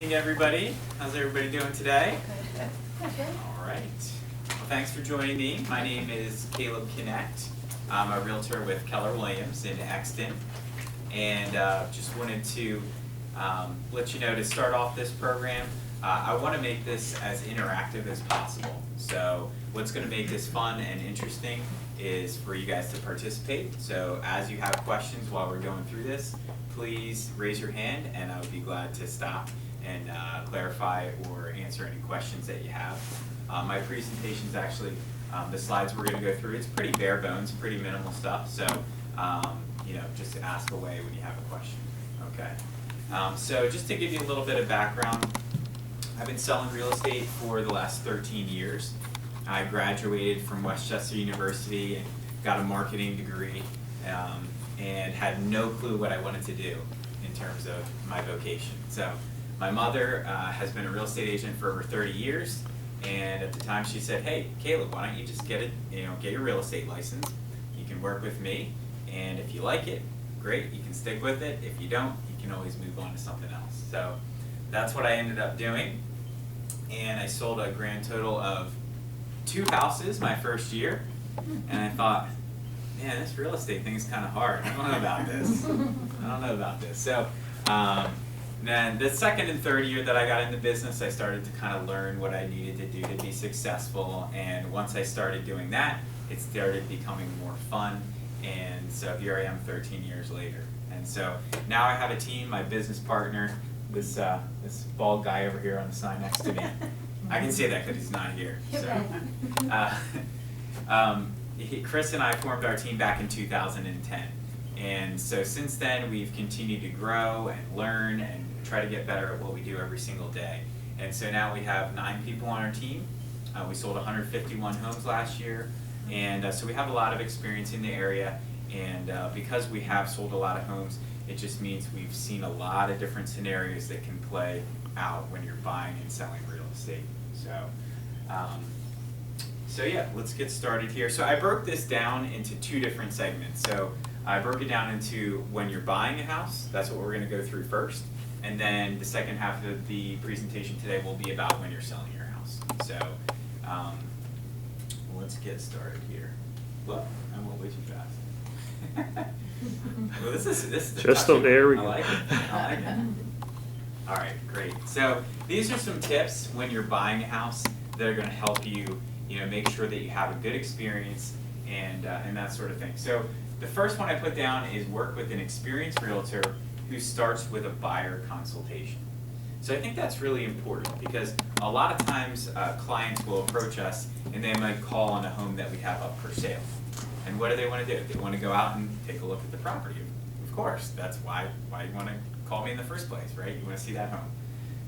Good evening, everybody. How's everybody doing today? All right. Well, thanks for joining me. My name is Knecht. I'm a realtor with Keller Williams in Exton, and just wanted to let you know to start off this program. I want to make this as interactive as possible. So what's going to make this fun and interesting is for you guys to participate. So as you have questions while we're going through this, please raise your hand, and I would be glad to stop and clarify or answer any questions that you have. My presentation is actually, the slides we're going to go through, it's pretty bare bones, pretty minimal stuff, so just ask away when you have a question, okay? So just to give you a little bit of background, I've been selling real estate for the last 13 years. I graduated from Westchester University and got a marketing degree and had no clue what I wanted to do in terms of my vocation. So my mother has been a real estate agent for over 30 years, and at the time she said, "Hey, Caleb, why don't you just get your real estate license? You can work with me, and if you like it, great, you can stick with it. If you don't, you can always move on to something else." So that's what I ended up doing, and I sold a grand total of 2 houses my first year, and I thought, man, this real estate thing is kind of hard. I don't know about this. So then the second and third year that I got into business, I started to kind of learn what I needed to do to be successful, and once I started doing that, it started becoming more fun, and so here I am 13 years later. And so now I have a team, my business partner, this bald guy over here on the sign next to me. I can say that because he's not here. So, Chris and I formed our team back in 2010. And so since then, we've continued to grow and learn and try to get better at what we do every single day. And so now we have 9 people on our team. We sold 151 homes last year. And so we have a lot of experience in the area. And because we have sold a lot of homes, it just means we've seen a lot of different scenarios that can play out when you're buying and selling real estate. So yeah, let's get started here. So I broke this down into 2 different segments. So I broke it down into when you're buying a house, that's what we're going to go through first. And then the second half of the presentation today will be about when you're selling your house. So let's get started here. Well, I won't way too fast. Well, this is just there we go. I like it. All right, great. So these are some tips when you're buying a house that are going to help you, make sure that you have a good experience and that sort of thing. So the first one I put down is work with an experienced realtor who starts with a buyer consultation. So I think that's really important because a lot of times clients will approach us and they might call on a home that we have up for sale. And what do they want to do? They want to go out and take a look at the property. Of course, that's why you want to call me in the first place, right? You want to see that home.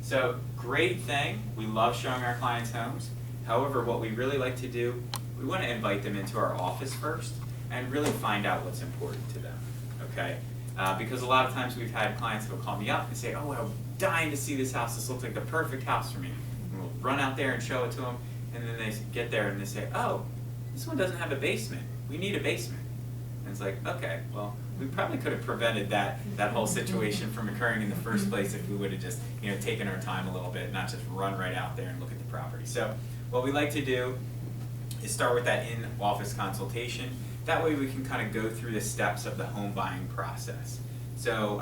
So great thing, we love showing our clients homes. However, what we really like to do, we want to invite them into our office first and really find out what's important to them, okay? Because a lot of times we've had clients that will call me up and say, "Oh, I'm dying to see this house. This looks like the perfect house for me." And we'll run out there and show it to them, and then they get there and they say, "Oh, this one doesn't have a basement. We need a basement." And it's like, okay, well, we probably could have prevented that whole situation from occurring in the first place if we would have just taken our time a little bit, not just run right out there and look at the property. So what we like to do is start with that in-office consultation. That way we can kind of go through the steps of the home buying process. So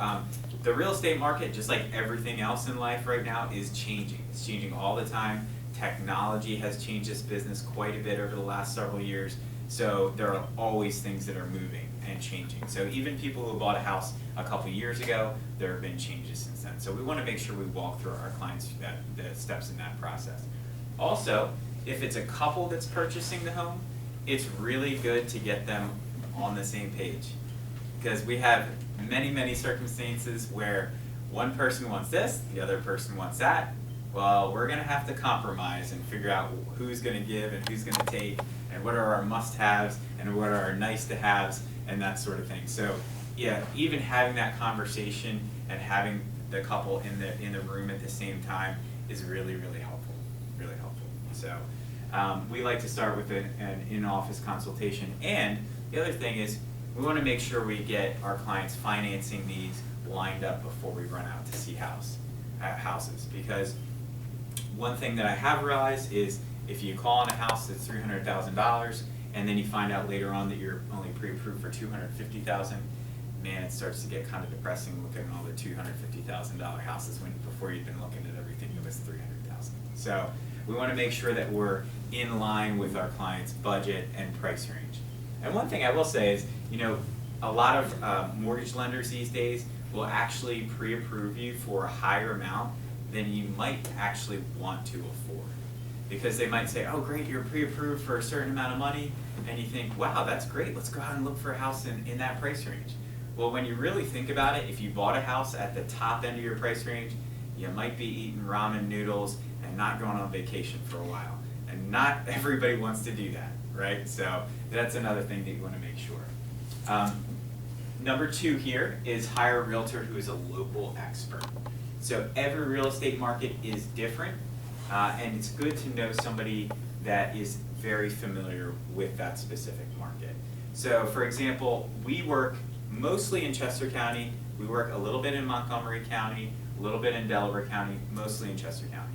the real estate market, just like everything else in life right now, is changing. It's changing all the time. Technology has changed this business quite a bit over the last several years. So there are always things that are moving and changing. So even people who bought a house a couple years ago, there have been changes since then. So we want to make sure we walk through our clients the steps in that process. Also, if it's a couple that's purchasing the home, it's really good to get them on the same page. Because we have many circumstances where one person wants this, the other person wants that. Well, we're going to have to compromise and figure out who's going to give and who's going to take, and what are our must-haves and what are our nice-to-haves and that sort of thing. So yeah, even having that conversation and having the couple in the room at the same time is really helpful, So we like to start with an in-office consultation, and the other thing is we want to make sure we get our clients' financing needs lined up before we run out to see house. houses, because one thing that I have realized is if you call on a house that's $300,000 and then you find out later on that you're only pre-approved for $250,000, man, it starts to get kind of depressing looking at all the $250,000 houses before you've been looking at everything that was $300,000. So we want to make sure that we're in line with our client's budget and price range. And one thing I will say is, a lot of mortgage lenders these days will actually pre-approve you for a higher amount than you might actually want to afford. Because they might say, oh great, you're pre-approved for a certain amount of money, and you think, wow, that's great, let's go out and look for a house in that price range. Well, when you really think about it, if you bought a house at the top end of your price range, you might be eating ramen noodles and not going on vacation for a while. And not everybody wants to do that, right? So that's another thing that you want to make sure. Number 2 here is hire a realtor who is a local expert. So every real estate market is different, and it's good to know somebody that is very familiar with that specific market. So for example, we work mostly in Chester County, we work a little bit in Montgomery County, a little bit in Delaware County, mostly in Chester County.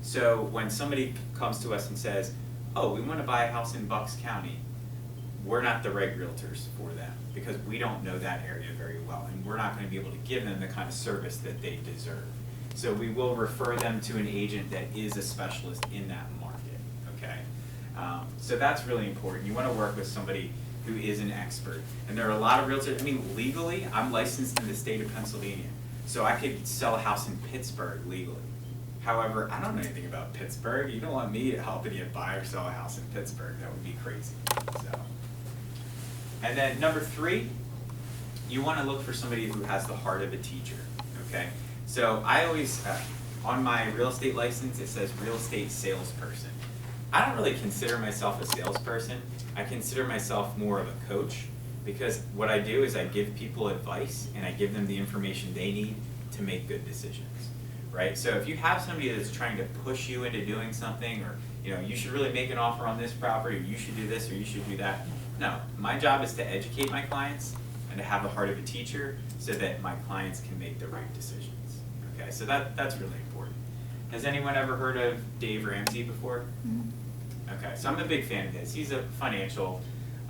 So when somebody comes to us and says, oh, we want to buy a house in Bucks County, we're not the right realtors for them because we don't know that area very well, and we're not going to be able to give them the kind of service that they deserve. So we will refer them to an agent that is a specialist in that market, okay? So that's really important. You want to work with somebody who is an expert. And there are a lot of realtors, legally, I'm licensed in the state of Pennsylvania, so I could sell a house in Pittsburgh legally. However, I don't know anything about Pittsburgh. You don't want me helping you buy or sell a house in Pittsburgh. That would be crazy. So. And then number 3, you want to look for somebody who has the heart of a teacher, okay? So I always, on my real estate license, it says real estate salesperson. I don't really consider myself a salesperson. I consider myself more of a coach, because what I do is I give people advice and I give them the information they need to make good decisions, right? So if you have somebody that's trying to push you into doing something, or you should really make an offer on this property, or you should do this, or you should do that. No, my job is to educate my clients and to have the heart of a teacher so that my clients can make the right decisions. Okay, so that's really important. Has anyone ever heard of Dave Ramsey before? Mm-hmm. Okay, so I'm a big fan of his. He's a financial,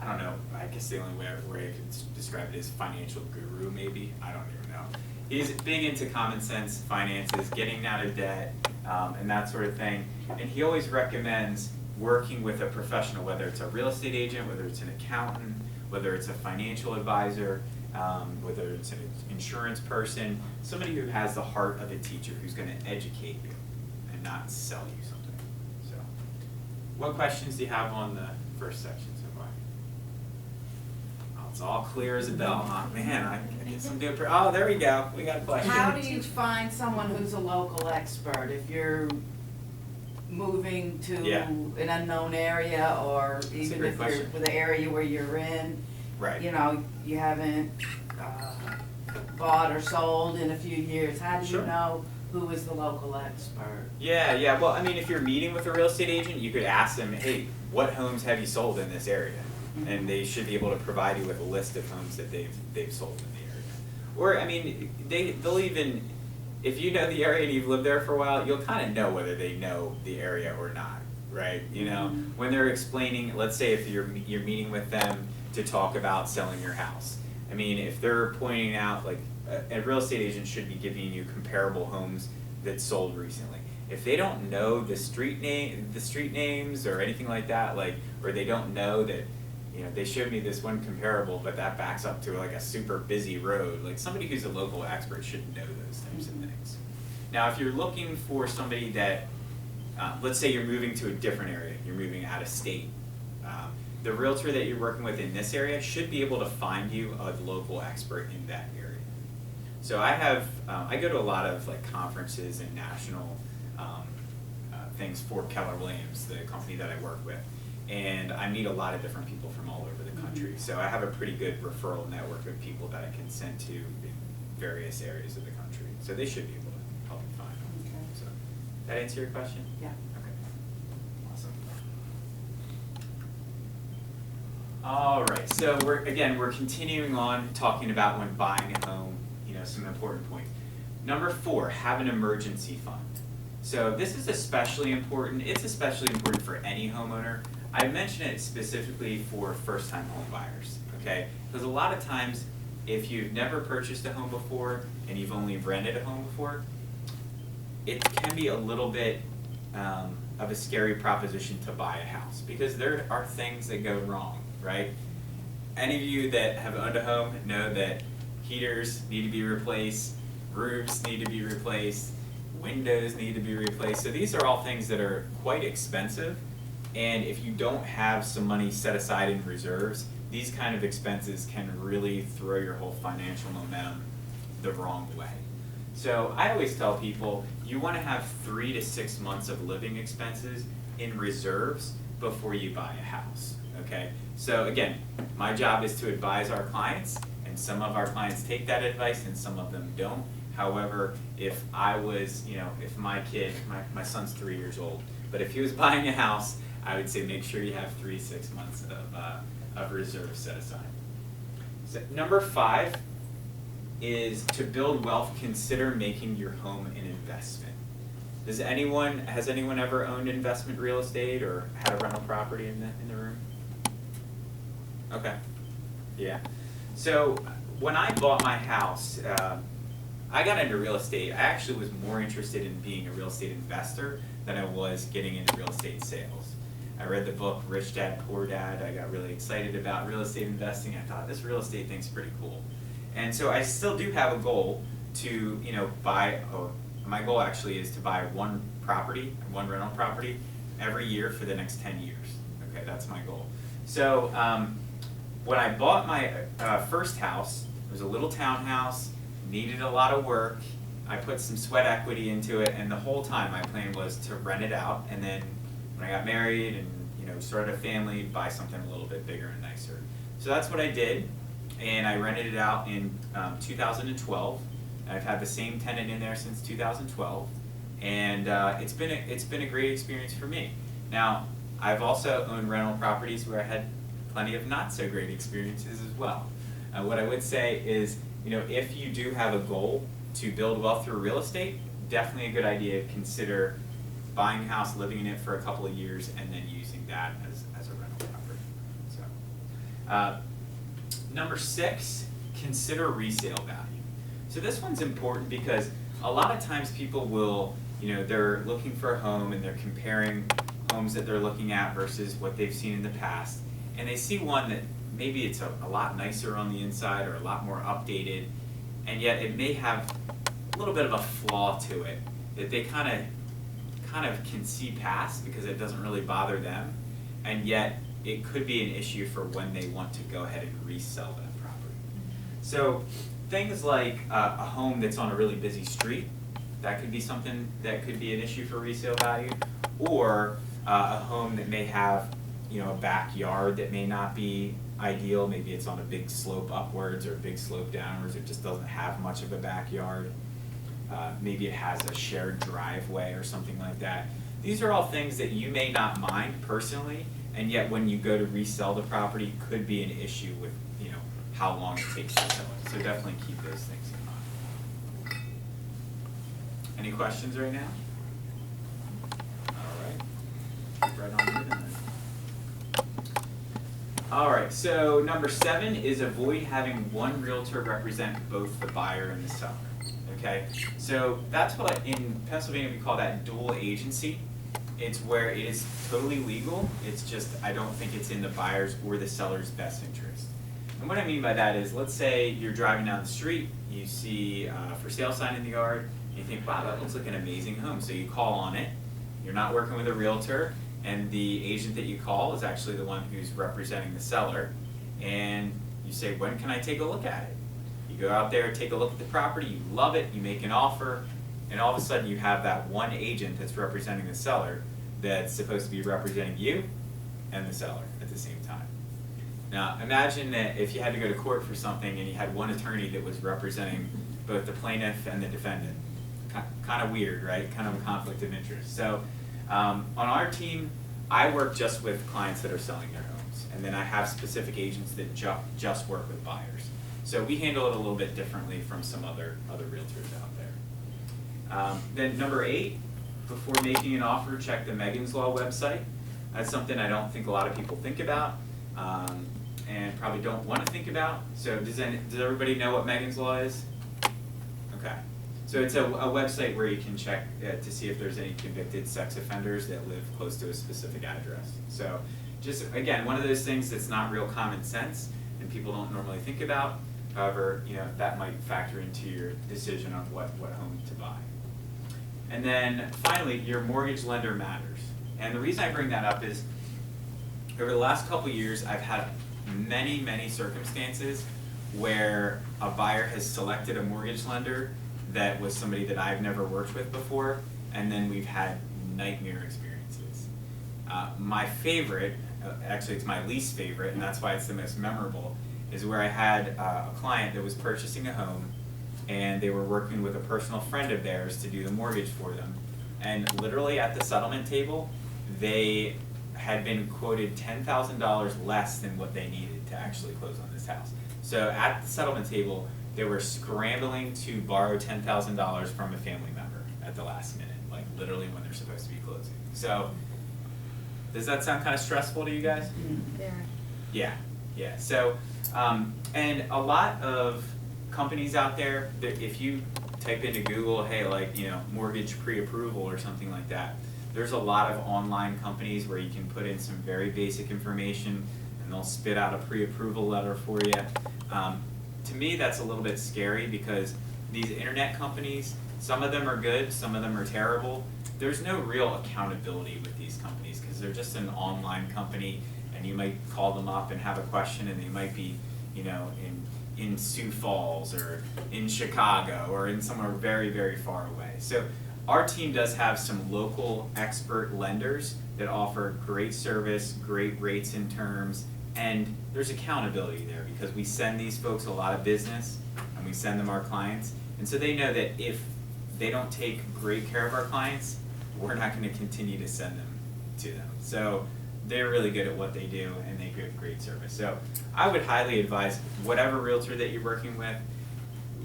I don't know, I guess the only way I could describe it is financial guru maybe, I don't even know. He's big into common sense finances, getting out of debt, and that sort of thing. And he always recommends working with a professional, whether it's a real estate agent, whether it's an accountant, whether it's a financial advisor, whether it's an insurance person, somebody who has the heart of a teacher who's going to educate you and not sell you something. So, what questions do you have on the first section so far? Oh, it's all clear as a bell, huh? Man, I guess I'm doing pretty. Oh, there we go. We got a question. How do you find someone who's a local expert if you're moving to an unknown area, or even if you're with the area where you're in, right? You haven't bought or sold in a few years. How do you know who is the local expert? Yeah. Well, if you're meeting with a real estate agent, you could ask them, hey, what homes have you sold in this area? Mm-hmm. And they should be able to provide you with a list of homes that they've sold in the area. Or they'll even, if you know the area and you've lived there for a while, you'll kind of know whether they know the area or not, right? When they're explaining, let's say if you're meeting with them to talk about selling your house. If they're pointing out, like, a real estate agent should be giving you comparable homes that sold recently. If they don't know the street names or anything like that, or they don't know that, they showed me this one comparable, but that backs up to like a super busy road. Like, somebody who's a local expert should know those types of things. Now, if you're looking for somebody that, let's say you're moving to a different area, you're moving out of state, the realtor that you're working with in this area should be able to find you a local expert in that area. So I go to a lot of conferences and national things for Keller Williams, the company that I work with. And I meet a lot of different people from all over the country. So I have a pretty good referral network of people that I can send to in various areas of the country. So they should be able to help you find them. Okay. So, that answer your question? Yeah. Okay. Awesome. All right. So we're continuing on talking about when buying a home, some important points. Number 4, have an emergency fund. So this is especially important. It's especially important for any homeowner. I mention it specifically for first-time home buyers, okay? Because a lot of times, if you've never purchased a home before and you've only rented a home before, it can be a little bit of a scary proposition to buy a house because there are things that go wrong, right? Any of you that have owned a home know that heaters need to be replaced, roofs need to be replaced, windows need to be replaced. So these are all things that are quite expensive, and if you don't have some money set aside in reserves, these kind of expenses can really throw your whole financial momentum the wrong way. So I always tell people you want to have 3 to 6 months of living expenses in reserves before you buy a house, okay? So again, my job is to advise our clients, and some of our clients take that advice and some of them don't. However, if I was, if my kid, my son's 3 years old, but if he was buying a house, I would say make sure you have 3 to 6 months of reserves set aside. So number 5 is to build wealth, consider making your home an investment. Has anyone ever owned investment real estate or had a rental property in the room? Okay, yeah. So when I bought my house, I got into real estate. I actually was more interested in being a real estate investor than I was getting into real estate sales. I read the book Rich Dad, Poor Dad. I got really excited about real estate investing. I thought this real estate thing's pretty cool. And so I still do have a goal to, my goal actually is to buy one rental property every year for the next 10 years. Okay, that's my goal. So when I bought my first house, it was a little townhouse, needed a lot of work. I put some sweat equity into it, and the whole time my plan was to rent it out, and then when I got married and started a family, buy something a little bit bigger and nicer. So that's what I did, and I rented it out in 2012. I've had the same tenant in there since 2012, and it's been a great experience for me. Now, I've also owned rental properties where I had plenty of not so great experiences as well. What I would say is, if you do have a goal to build wealth through real estate, definitely a good idea to consider buying a house, living in it for a couple of years, and then using that as a rental property. So, number 6, consider resale value. So this one's important because a lot of times people will, they're looking for a home and they're comparing homes that they're looking at versus what they've seen in the past, and they see one that maybe it's a lot nicer on the inside or a lot more updated, and yet it may have a little bit of a flaw to it that they kind of can see past because it doesn't really bother them, and yet it could be an issue for when they want to go ahead and resell that property. So things like a home that's on a really busy street, that could be something that could be an issue for resale value, or a home that may have a backyard that may not be ideal. Maybe it's on a big slope upwards or a big slope downwards. It just doesn't have much of a backyard. Maybe it has a shared driveway or something like that. These are all things that you may not mind personally, and yet when you go to resell the property, could be an issue with how long it takes to sell it. So definitely keep those things in mind. Any questions right now? All right. Right on moving then. All right, so number 7 is avoid having one realtor represent both the buyer and the seller. Okay, so that's what in Pennsylvania we call that dual agency. It's where it is totally legal. It's just I don't think it's in the buyer's or the seller's best interest. And what I mean by that is, let's say you're driving down the street, you see a for sale sign in the yard, and you think, wow, that looks like an amazing home. So you call on it. You're not working with a realtor, and the agent that you call is actually the one who's representing the seller, and you say, when can I take a look at it? You go out there, take a look at the property, you love it, you make an offer, and all of a sudden you have that one agent that's representing the seller that's supposed to be representing you and the seller at the same time. Now imagine that if you had to go to court for something and you had one attorney that was representing both the plaintiff and the defendant. Kind of weird, right? Kind of a conflict of interest. So on our team, I work just with clients that are selling their homes, and then I have specific agents that just work with buyers. So we handle it a little bit differently from some other realtors out there. Then number 8, before making an offer, check the Megan's Law website. That's something I don't think a lot of people think about, and probably don't want to think about. So does everybody know what Megan's Law is? Okay. So it's a website where you can check to see if there's any convicted sex offenders that live close to a specific address. So just, again, one of those things that's not real common sense and people don't normally think about. However, that might factor into your decision on what home to buy. And then finally, your mortgage lender matters. And the reason I bring that up is over the last couple years, I've had many, many circumstances where a buyer has selected a mortgage lender that was somebody that I've never worked with before, and then we've had nightmare experiences. My favorite, actually it's my least favorite, and that's why it's the most memorable, is where I had a client that was purchasing a home, and they were working with a personal friend of theirs to do the mortgage for them. And literally at the settlement table, they had been quoted $10,000 less than what they needed to actually close on this house. So at the settlement table, they were scrambling to borrow $10,000 from a family member at the last minute, like literally when they're supposed to be closing. So does that sound kind of stressful to you guys? Yeah. Yeah. So, and a lot of companies out there, if you type into Google, hey, mortgage pre-approval or something like that, there's a lot of online companies where you can put in some very basic information and they'll spit out a pre-approval letter for you. To me, that's a little bit scary because these internet companies, some of them are good, some of them are terrible. There's no real accountability with these companies because they're just an online company, and you might call them up and have a question, and they might be, in Sioux Falls or in Chicago or in somewhere very, very far away. So our team does have some local expert lenders that offer great service, great rates and terms, and there's accountability there because we send these folks a lot of business and we send them our clients, and so they know that if they don't take great care of our clients, we're not going to continue to send them to them. So they're really good at what they do and they give great service. So I would highly advise whatever realtor that you're working with,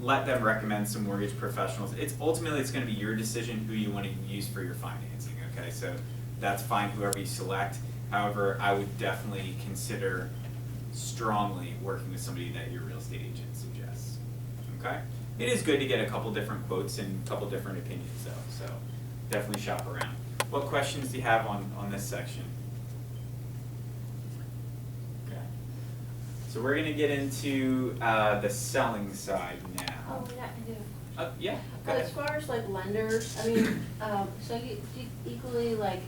let them recommend some mortgage professionals. Ultimately it's going to be your decision who you want to use for your financing, okay? So that's fine, whoever you select. However, I would definitely consider strongly working with somebody that your real estate agent suggests, okay? It is good to get a couple different quotes and a couple different opinions though, so definitely shop around. What questions do you have on this section? Okay. So we're gonna get into the selling side now. Oh, yeah, I do. Yeah, go But ahead. as far as like lenders, I mean, so you equally like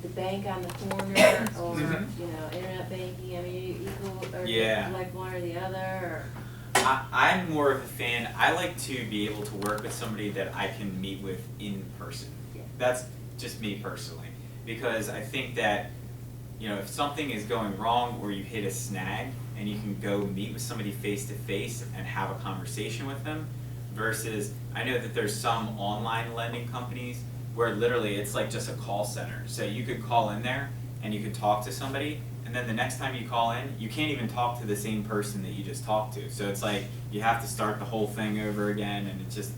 the bank on the corner or, internet banking, I mean, you equal, or Yeah. you like one or the other, or? I'm more of a fan. I like to be able to work with somebody that I can meet with in person. Yeah. That's just me personally. Because I think that, if something is going wrong or you hit a snag and you can go meet with somebody face to face and have a conversation with them, versus I know that there's some online lending companies where literally it's like just a call center. So you could call in there and you could talk to somebody, and then the next time you call in, you can't even talk to the same person that you just talked to. So it's like you have to start the whole thing over again, and it's just,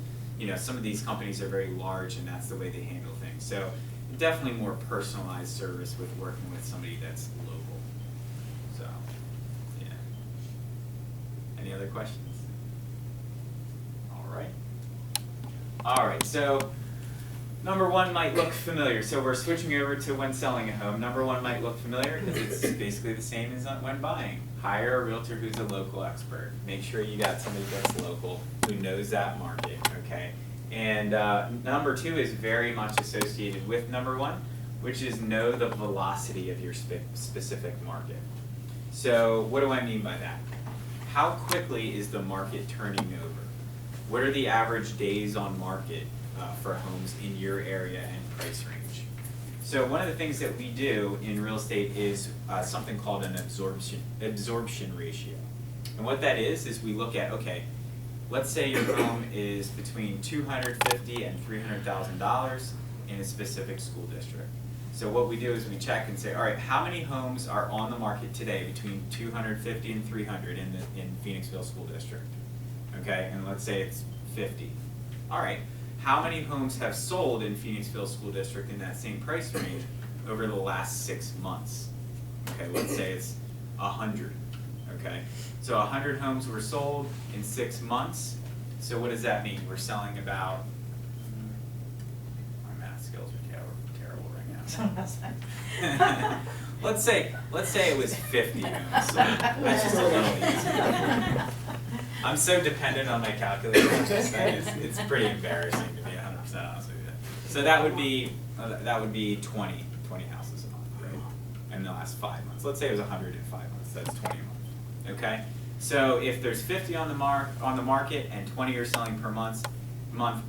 some of these companies are very large and that's the way they handle things. So definitely more personalized service with working with somebody that's local. So, yeah. Any other questions? All right, so number one might look familiar. So we're switching over to when selling a home. Number one might look familiar because it's basically the same as when buying. Hire a realtor who's a local expert. Make sure you got somebody that's local who knows that market, okay? And number two is very much associated with number one, which is know the velocity of your specific market. So what do I mean by that? How quickly is the market turning over? What are the average days on market for homes in your area and price range? So one of the things that we do in real estate is something called an absorption ratio. And what that is we look at, okay, let's say your home is between $250,000 and $300,000 in a specific school district. So what we do is we check and say, all right, how many homes are on the market today between $250,000 and $300,000 in Phoenixville School District? okay, and let's say it's 50. All right, how many homes have sold in Phoenixville School District in that same price range over the last 6 months? Okay, let's say it's 100, okay? So 100 homes were sold in 6 months. So what does that mean? We're selling about, my math skills are terrible right now. Let's say it was 50 homes sold. That's just a little easier. I'm so dependent on my calculator on this thing, it's pretty embarrassing to be 100% honest with you. So that would be 20 houses a month, right? In the last 5 months. Let's say it was 100 in 5 months, that's 20 a month, okay? So if there's 50 on the market and 20 are selling per month,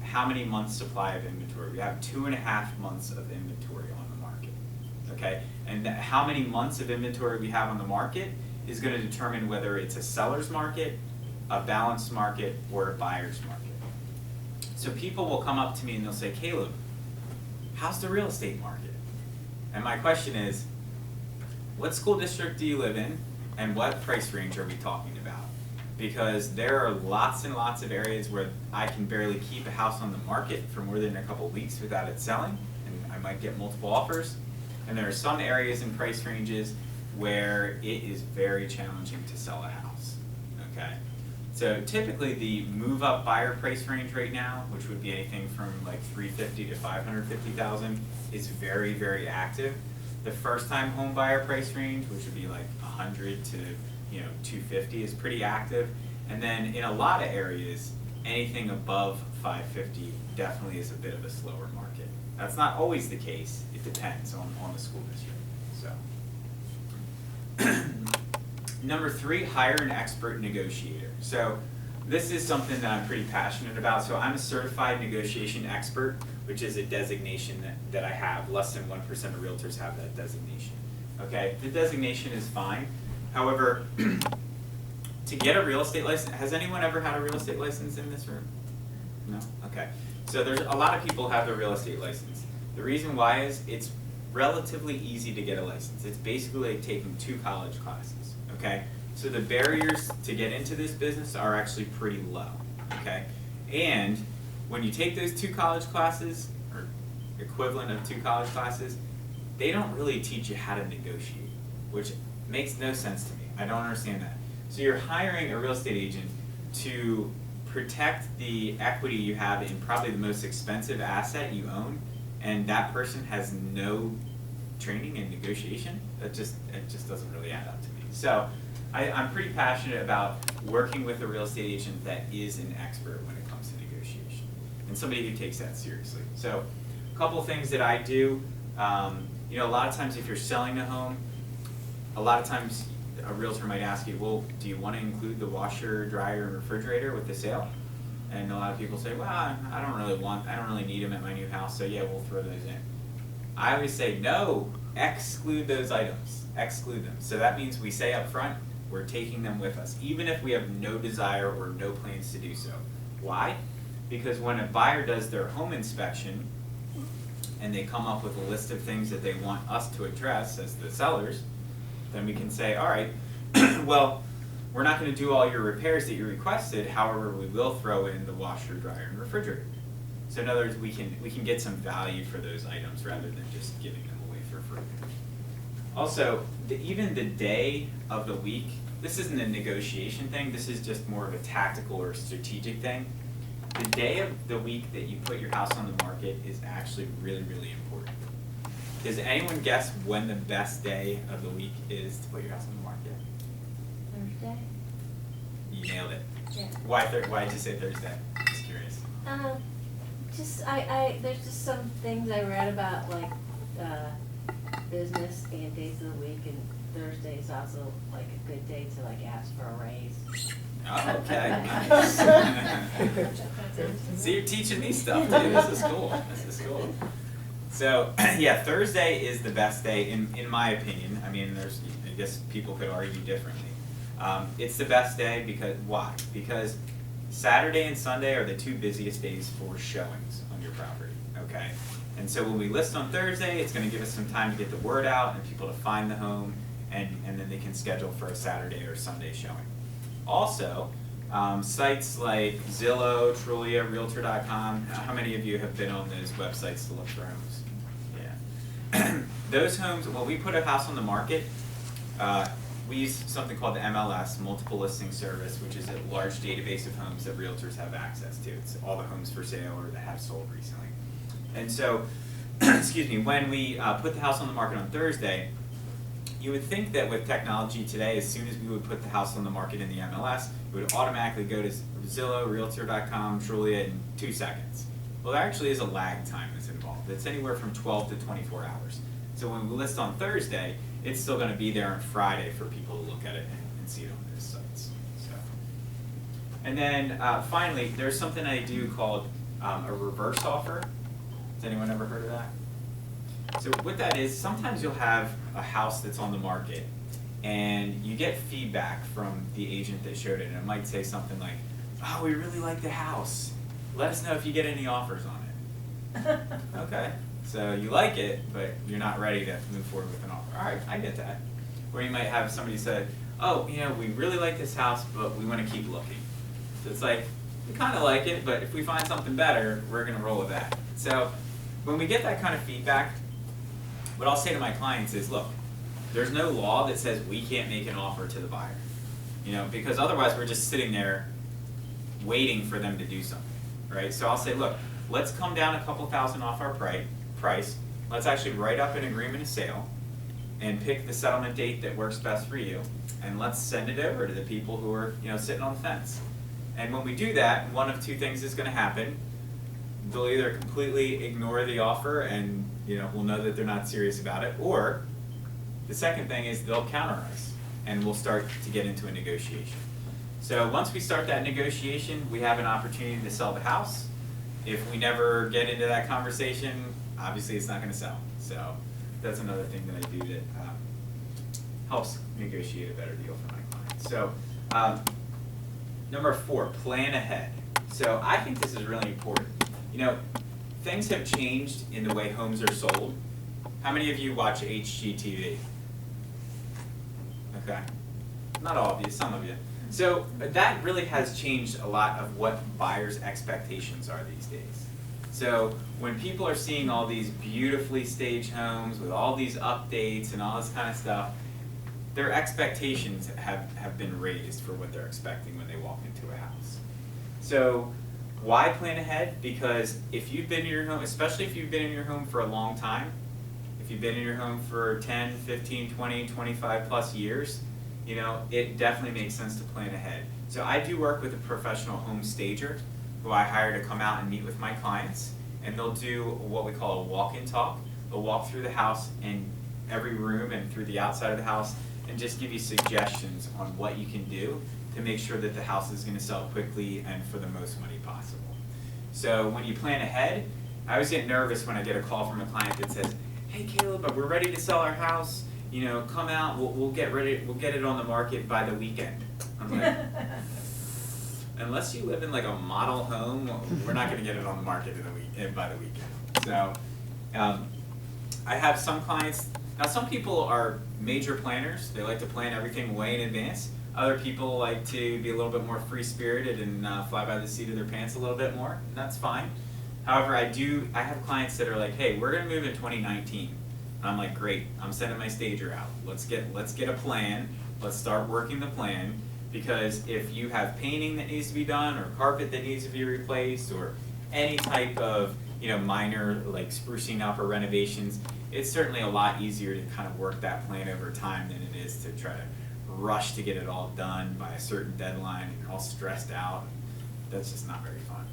how many months supply of inventory? We have 2.5 months of inventory on the market, okay? And how many months of inventory we have on the market is going to determine whether it's a seller's market, a balanced market, or a buyer's market. So people will come up to me and they'll say, Caleb, how's the real estate market? And my question is, what school district do you live in and what price range are we talking about? Because there are lots and lots of areas where I can barely keep a house on the market for more than a couple weeks without it selling, and I might get multiple offers. And there are some areas and price ranges where it is very challenging to sell a house, okay? So typically the move-up buyer price range right now, which would be anything from like $350,000 to $550,000, is very, very active. The first-time home buyer price range, which would be like $100,000 to $250,000, is pretty active. And then in a lot of areas, anything above $550,000 definitely is a bit of a slower market. That's not always the case. It depends on the school district. So. Number 3, hire an expert negotiator. So this is something that I'm pretty passionate about. So I'm a certified negotiation expert, which is a designation that I have. Less than 1% of realtors have that designation. Okay, the designation is fine. However, to get a real estate license, has anyone ever had a real estate license in this room? No? Okay. So there's a lot of people have a real estate license. The reason why is it's relatively easy to get a license. It's basically like taking 2 college classes, okay? So the barriers to get into this business are actually pretty low, okay? And when you take those 2 college classes, or equivalent of 2 college classes, they don't really teach you how to negotiate, which makes no sense to me. I don't understand that. So you're hiring a real estate agent to protect the equity you have in probably the most expensive asset you own, and that person has no training in negotiation. It just doesn't really add up to me. So I'm pretty passionate about working with a real estate agent that is an expert when it comes to negotiation, and somebody who takes that seriously. So a couple things that I do, a lot of times if you're selling a home, a lot of times a realtor might ask you, well, do you want to include the washer, dryer, and refrigerator with the sale? And a lot of people say, well, I don't really need them at my new house, so yeah, we'll throw those in. I always say, no, exclude those items, exclude them. So that means we say up front, we're taking them with us, even if we have no desire or no plans to do so. Why? Because when a buyer does their home inspection, and they come up with a list of things that they want us to address as the sellers, then we can say, all right, well, we're not going to do all your repairs that you requested, however, we will throw in the washer, dryer, and refrigerator. So in other words, we can get some value for those items rather than just giving them away for free. Also, even the day of the week, this isn't a negotiation thing, this is just more of a tactical or strategic thing. The day of the week that you put your house on the market is actually really, really important. Does anyone guess when the best day of the week is to put your house on the market? Thursday? You nailed it. Yeah. Why did you say Thursday? Just curious. There's just some things I read about, like, business and days of the week, and Thursday is also like a good day to like ask for a raise. Oh, okay. Nice. See, you're teaching me stuff too. This is cool. This is cool. So yeah, Thursday is the best day in my opinion. I mean, I guess people could argue differently. It's the best day because why? Because Saturday and Sunday are the 2 busiest days for showings on your property. Okay, and so when we list on Thursday, it's going to give us some time to get the word out and people to find the home, and then they can schedule for a Saturday or Sunday showing. Also, Sites like Zillow, Trulia, Realtor.com, how many of you have been on those websites to look for homes? Yeah. Those homes, when we put a house on the market, we use something called the MLS, Multiple Listing Service, which is a large database of homes that realtors have access to. It's all the homes for sale or that have sold recently. And so, excuse me, when we put the house on the market on Thursday, you would think that with technology today, as soon as we would put the house on the market in the MLS, it would automatically go to Zillow, Realtor.com, Trulia in 2 seconds. Well, there actually is a lag time that's involved. It's anywhere from 12 to 24 hours. So when we list on Thursday, it's still going to be there on Friday for people to look at it and see it on those sites. So, and then finally, there's something I do called a reverse offer. Has anyone ever heard of that? So what that is, sometimes you'll have a house that's on the market and you get feedback from the agent that showed it, and it might say something like, oh, we really like the house. Let us know if you get any offers on it. Okay, so you like it, but you're not ready to move forward with an offer. All right, I get that. Or you might have somebody say, oh, you know, we really like this house, but we want to keep looking. So it's like, we kind of like it, but if we find something better, we're going to roll with that. So when we get that kind of feedback, what I'll say to my clients is, look, there's no law that says we can't make an offer to the buyer, you know, because otherwise we're just sitting there waiting for them to do something, right? So I'll say, look, let's come down a couple thousand off our price. Let's actually write up an agreement of sale and pick the settlement date that works best for you, and let's send it over to the people who are, you know, sitting on the fence. And when we do that, one of two things is going to happen. They'll either completely ignore the offer and, you know, we'll know that they're not serious about it, or the second thing is they'll counter us and we'll start to get into a negotiation. So once we start that negotiation, we have an opportunity to sell the house. If we never get into that conversation, obviously it's not going to sell. So that's another thing that I do that helps negotiate a better deal for my clients. So number 4, plan ahead. So I think this is really important. You know, things have changed in the way homes are sold. How many of you watch HGTV? Okay, not all of you, some of you. So that really has changed a lot of what buyers' expectations are these days. So when people are seeing all these beautifully staged homes with all these updates and all this kind of stuff, their expectations have been raised for what they're expecting when they walk into a house. So why plan ahead? Because if you've been in your home, especially if you've been in your home for a long time, if you've been in your home for 10, 15, 20, 25 plus years, you know, it definitely makes sense to plan ahead. So I do work with a professional home stager who I hire to come out and meet with my clients, and they'll do what we call a walk-in talk. They'll walk through the house in every room and through the outside of the house and just give you suggestions on what you can do to make sure that the house is going to sell quickly and for the most money possible. So when you plan ahead, I always get nervous when I get a call from a client that says, hey Caleb, we're ready to sell our house, you know, come out, we'll get it on the market by the weekend. I'm like, unless you live in like a model home, we're not going to get it on the market by the weekend. So I have some clients, now some people are major planners, they like to plan everything way in advance. Other people like to be a little bit more free-spirited and fly by the seat of their pants a little bit more, and that's fine. However, I have clients that are like, hey, we're going to move in 2019. And I'm like, great, I'm sending my stager out. Let's get a plan. Let's start working the plan, because if you have painting that needs to be done or carpet that needs to be replaced or any type of, you know, minor like sprucing up or renovations, it's certainly a lot easier to kind of work that plan over time than it is to try to rush to get it all done by a certain deadline and you're all stressed out. That's just not very fun.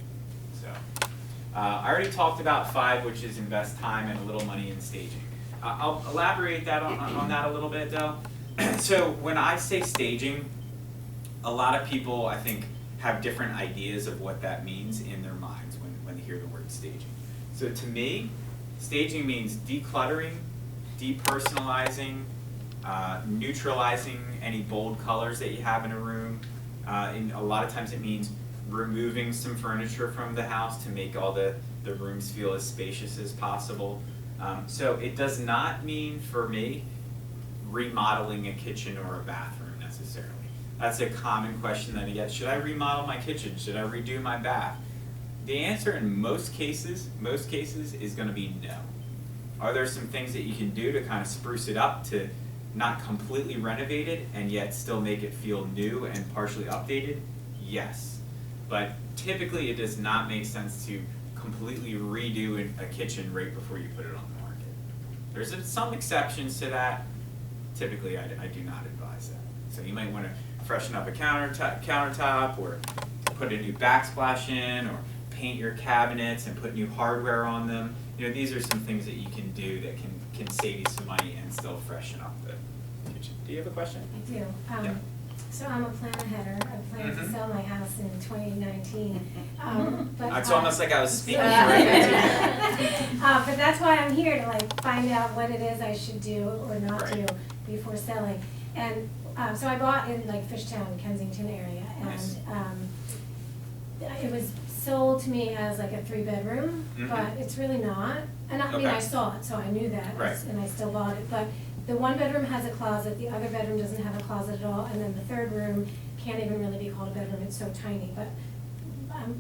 So I already talked about 5, which is invest time and a little money in staging. I'll elaborate that on that a little bit though. So when I say staging, a lot of people I think have different ideas of what that means in their minds when they hear the word staging. So to me, staging means decluttering, depersonalizing, neutralizing any bold colors that you have in a room. And a lot of times it means removing some furniture from the house to make all the rooms feel as spacious as possible. So it does not mean, for me, remodeling a kitchen or a bathroom necessarily. That's a common question that I get. Should I remodel my kitchen? Should I redo my bath? The answer in most cases is going to be no. Are there some things that you can do to kind of spruce it up to not completely renovate it and yet still make it feel new and partially updated? Yes. But typically it does not make sense to completely redo a kitchen right before you put it on the market. There's some exceptions to that. Typically I do not advise that. So you might want to freshen up a countertop or put a new backsplash in or paint your cabinets and put new hardware on them. You know, these are some things that you can do that can save you some money and still freshen up the kitchen. Do you have a question? I do. Yeah. So I'm a plan aheader. I plan to sell my house in 2019. But It's almost like I was speaking right into you. but that's why I'm here, to like find out what it is I should do or not Right. do before selling. And so I bought in like Fishtown, Kensington area, Nice. and it was sold to me as like a 3-bedroom, but it's really not. And I mean, Okay. I saw it, so I knew that, Right. and I still bought it. But the 1 bedroom has a closet, the other bedroom doesn't have a closet at all, and then the 3rd room can't even really be called a bedroom, it's so tiny. But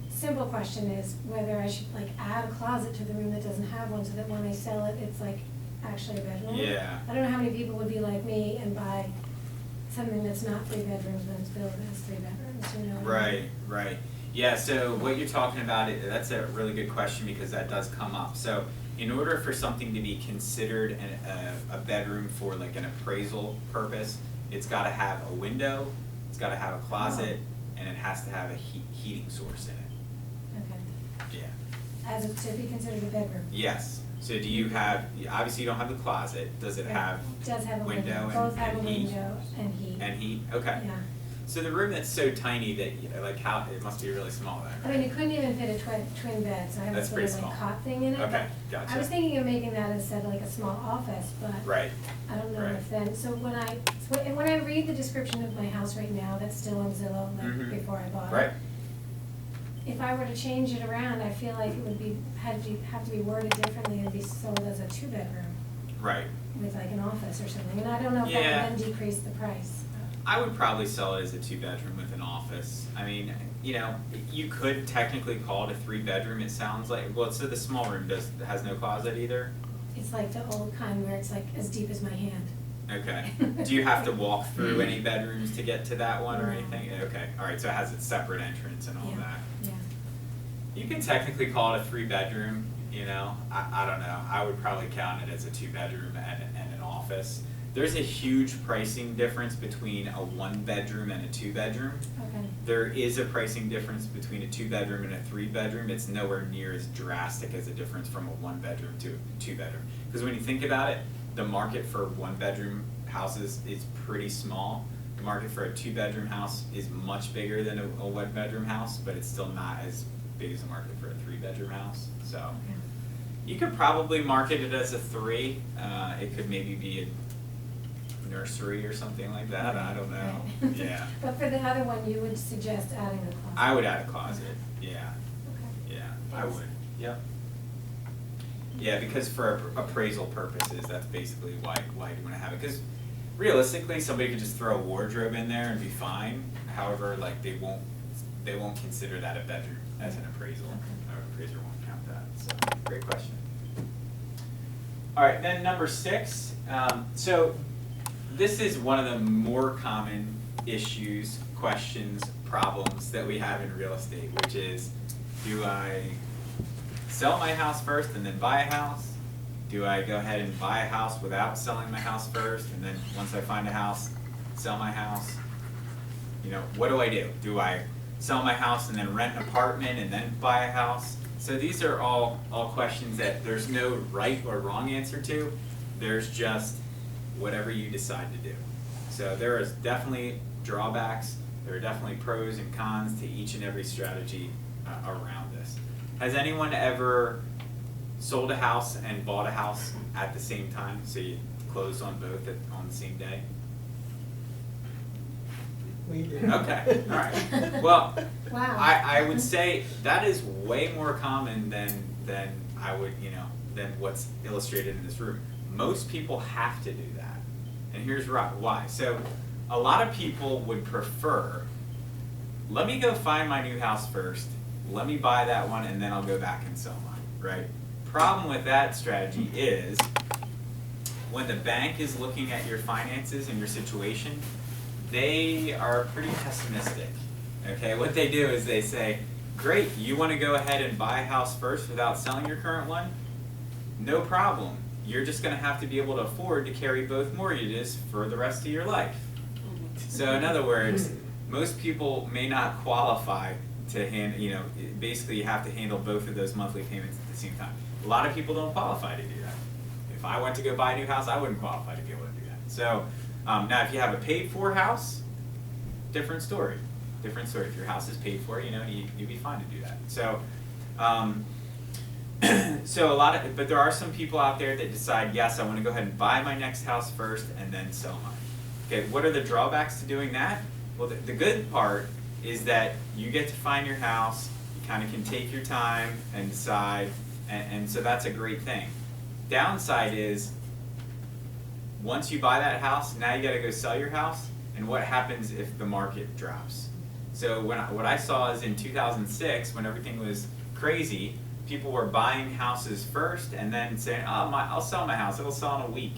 simple question is whether I should like add a closet to the room that doesn't have one, so that when I sell it, it's like actually a bedroom. Yeah. I don't know how many people would be like me and buy something that's not 3 bedrooms, but it's billed as 3 bedrooms, you know? Right. Yeah, so what you're talking about, that's a really good question because that does come up. So in order for something to be considered a bedroom for like an appraisal purpose, it's got to have a window, it's got to have a closet, and it has to have a heating source in it. Okay. Yeah. As it to be considered a bedroom? Yes. So do you have, obviously you don't have the closet, does it have It does have a window. window Both have a and heat? window and heat. And heat? Okay. Yeah. So the room that's so tiny that, you know, like how, it must be really small then, I right? mean, it couldn't even fit a twin bed, so I have That's this little pretty like small. cot thing in it. Okay, but gotcha. I was thinking of making that instead of like a small office, but Right. I don't know Right. if then, so when I read the description of my house right now, that's still on Zillow, like before I bought it. Right. If I were to change it around, I feel like it would have to be worded differently and be sold as a 2-bedroom Right. with like an office or something, and I don't know if Yeah. that would then decrease the price. I would probably sell it as a 2-bedroom with an office. I mean, you know, you could technically call it a 3-bedroom, it sounds like. Well, so the small room has no closet either? It's like the old kind where it's like as deep as my hand. Okay. Do you have to walk through any bedrooms to get to that one or No. anything? Okay, alright, so it has its separate entrance and all Yeah. that. Yeah. You can technically call it a 3-bedroom, you know, I don't know, I would probably count it as a 2-bedroom and an office. There's a huge pricing difference between a 1-bedroom and a 2-bedroom. Okay. There is a pricing difference between a 2-bedroom and a 3-bedroom. It's nowhere near as drastic as a difference from a 1-bedroom to a 2-bedroom. Because when you think about it, the market for 1-bedroom houses is pretty small. The market for a 2-bedroom house is much bigger than a 1-bedroom house, but it's still not as big as the market for a 3-bedroom house. So Okay. you could probably market it as a 3. It could maybe be a nursery or something like that. I don't know. Right. Yeah. But for the other one, you would suggest adding a closet? I would add a closet. Yeah. Okay. Yeah, I Yes. would. Yep. Yeah, because for appraisal purposes, that's basically why you want to have it. Because realistically, somebody could just throw a wardrobe in there and be fine. However, like they won't consider that a bedroom as an appraisal. Okay. Our appraiser won't count that. So great question. All right, then number 6. So this is one of the more common issues, questions, problems that we have in real estate, which is, do I sell my house first and then buy a house? Do I go ahead and buy a house without selling my house first, and then once I find a house, sell my house? You know, what do I do? Do I sell my house and then rent an apartment and then buy a house? So these are all questions that there's no right or wrong answer to. There's just whatever you decide to do. So there is definitely drawbacks. There are definitely pros and cons to each and every strategy around this. Has anyone ever sold a house and bought a house at the same time? So you closed on both on the same day? We did. Okay, all right. Well, Wow. I would say that is way more common than I would, than what's illustrated in this room. Most people have to do that. And here's why. So a lot of people would prefer, let me go find my new house first, let me buy that one, and then I'll go back and sell mine, right? Problem with that strategy is, when the bank is looking at your finances and your situation, they are pretty pessimistic, okay? What they do is they say, great, you want to go ahead and buy a house first without selling your current one? No problem. You're just going to have to be able to afford to carry both mortgages for the rest of your life. So in other words, most people may not qualify to basically you have to handle both of those monthly payments at the same time. A lot of people don't qualify to do that. If I went to go buy a new house, I wouldn't qualify to be able to do that. So now if you have a paid for house, different story. Different story. If your house is paid for, you'd be fine to do that. So but there are some people out there that decide, yes, I want to go ahead and buy my next house first and then sell mine. Okay, what are the drawbacks to doing that? Well, the good part is that you get to find your house, you kind of can take your time and decide, and so that's a great thing. Downside is, once you buy that house, now you got to go sell your house, and what happens if the market drops? So what I saw is in 2006, when everything was crazy, people were buying houses first and then saying, oh, I'll sell my house, it'll sell in a week.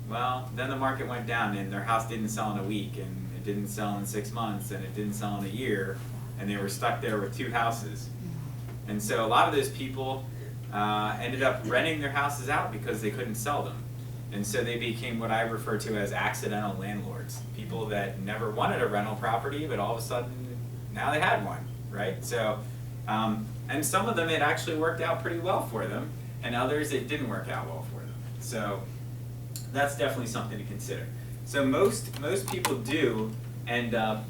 Well, then the market went down and their house didn't sell in a week, and it didn't sell in 6 months, and it didn't sell in a year, and they were stuck there with 2 houses. And so a lot of those people ended up renting their houses out because they couldn't sell them. And so they became what I refer to as accidental landlords. People that never wanted a rental property, but all of a sudden, now they had one, right? So, and some of them, it actually worked out pretty well for them, and others, it didn't work out well for them. So that's definitely something to consider. So most people do end up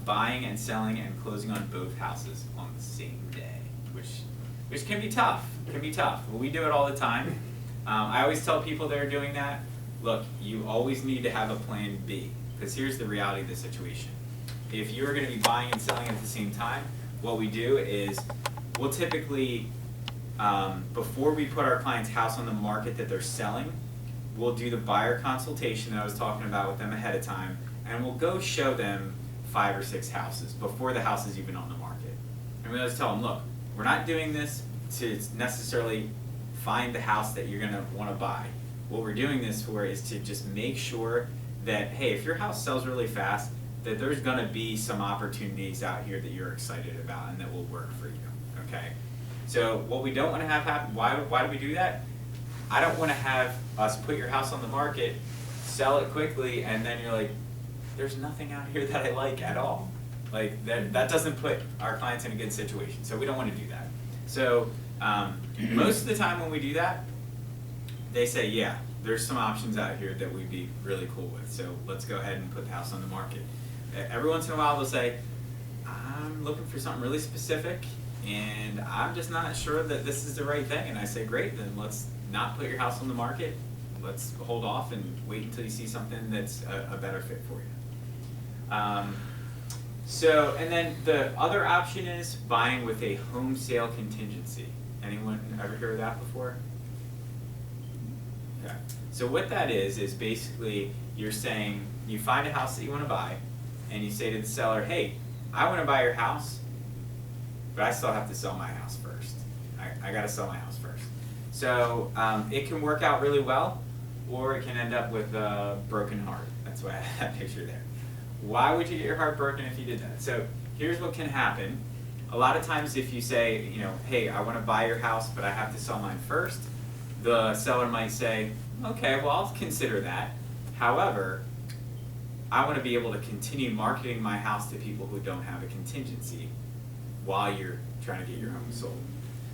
buying and selling and closing on both houses on the same day, which can be tough. Well, we do it all the time. I always tell people that are doing that, look, you always need to have a plan B, because here's the reality of the situation. If you're going to be buying and selling at the same time, what we do is we'll typically, before we put our client's house on the market that they're selling, we'll do the buyer consultation that I was talking about with them ahead of time, and we'll go show them 5 or 6 houses before the house is even on the market. And we'll just tell them, look, we're not doing this to necessarily find the house that you're going to want to buy. What we're doing this for is to just make sure that, hey, if your house sells really fast, that there's going to be some opportunities out here that you're excited about and that will work for you, okay? So what we don't want to have happen, why do we do that? I don't want to have us put your house on the market, sell it quickly, and then you're like, there's nothing out here that I like at all. Like, that doesn't put our clients in a good situation, so we don't want to do that. So most of the time when we do that, they say, yeah, there's some options out here that we'd be really cool with, so let's go ahead and put the house on the market. Every once in a while they'll say, I'm looking for something really specific, and I'm just not sure that this is the right thing. And I say, great, then let's not put your house on the market. Let's hold off and wait until you see something that's a better fit for you. So, and then the other option is buying with a home sale contingency. Anyone ever heard of that before? Okay. So what that is basically you're saying, you find a house that you want to buy, and you say to the seller, hey, I want to buy your house, but I still have to sell my house first. I got to sell my house first. So it can work out really well, or it can end up with a broken heart. That's why I have that picture there. Why would you get your heart broken if you did that? So here's what can happen. A lot of times if you say, hey, I want to buy your house, but I have to sell mine first, the seller might say, okay, well, I'll consider that. However, I want to be able to continue marketing my house to people who don't have a contingency while you're trying to get your home sold.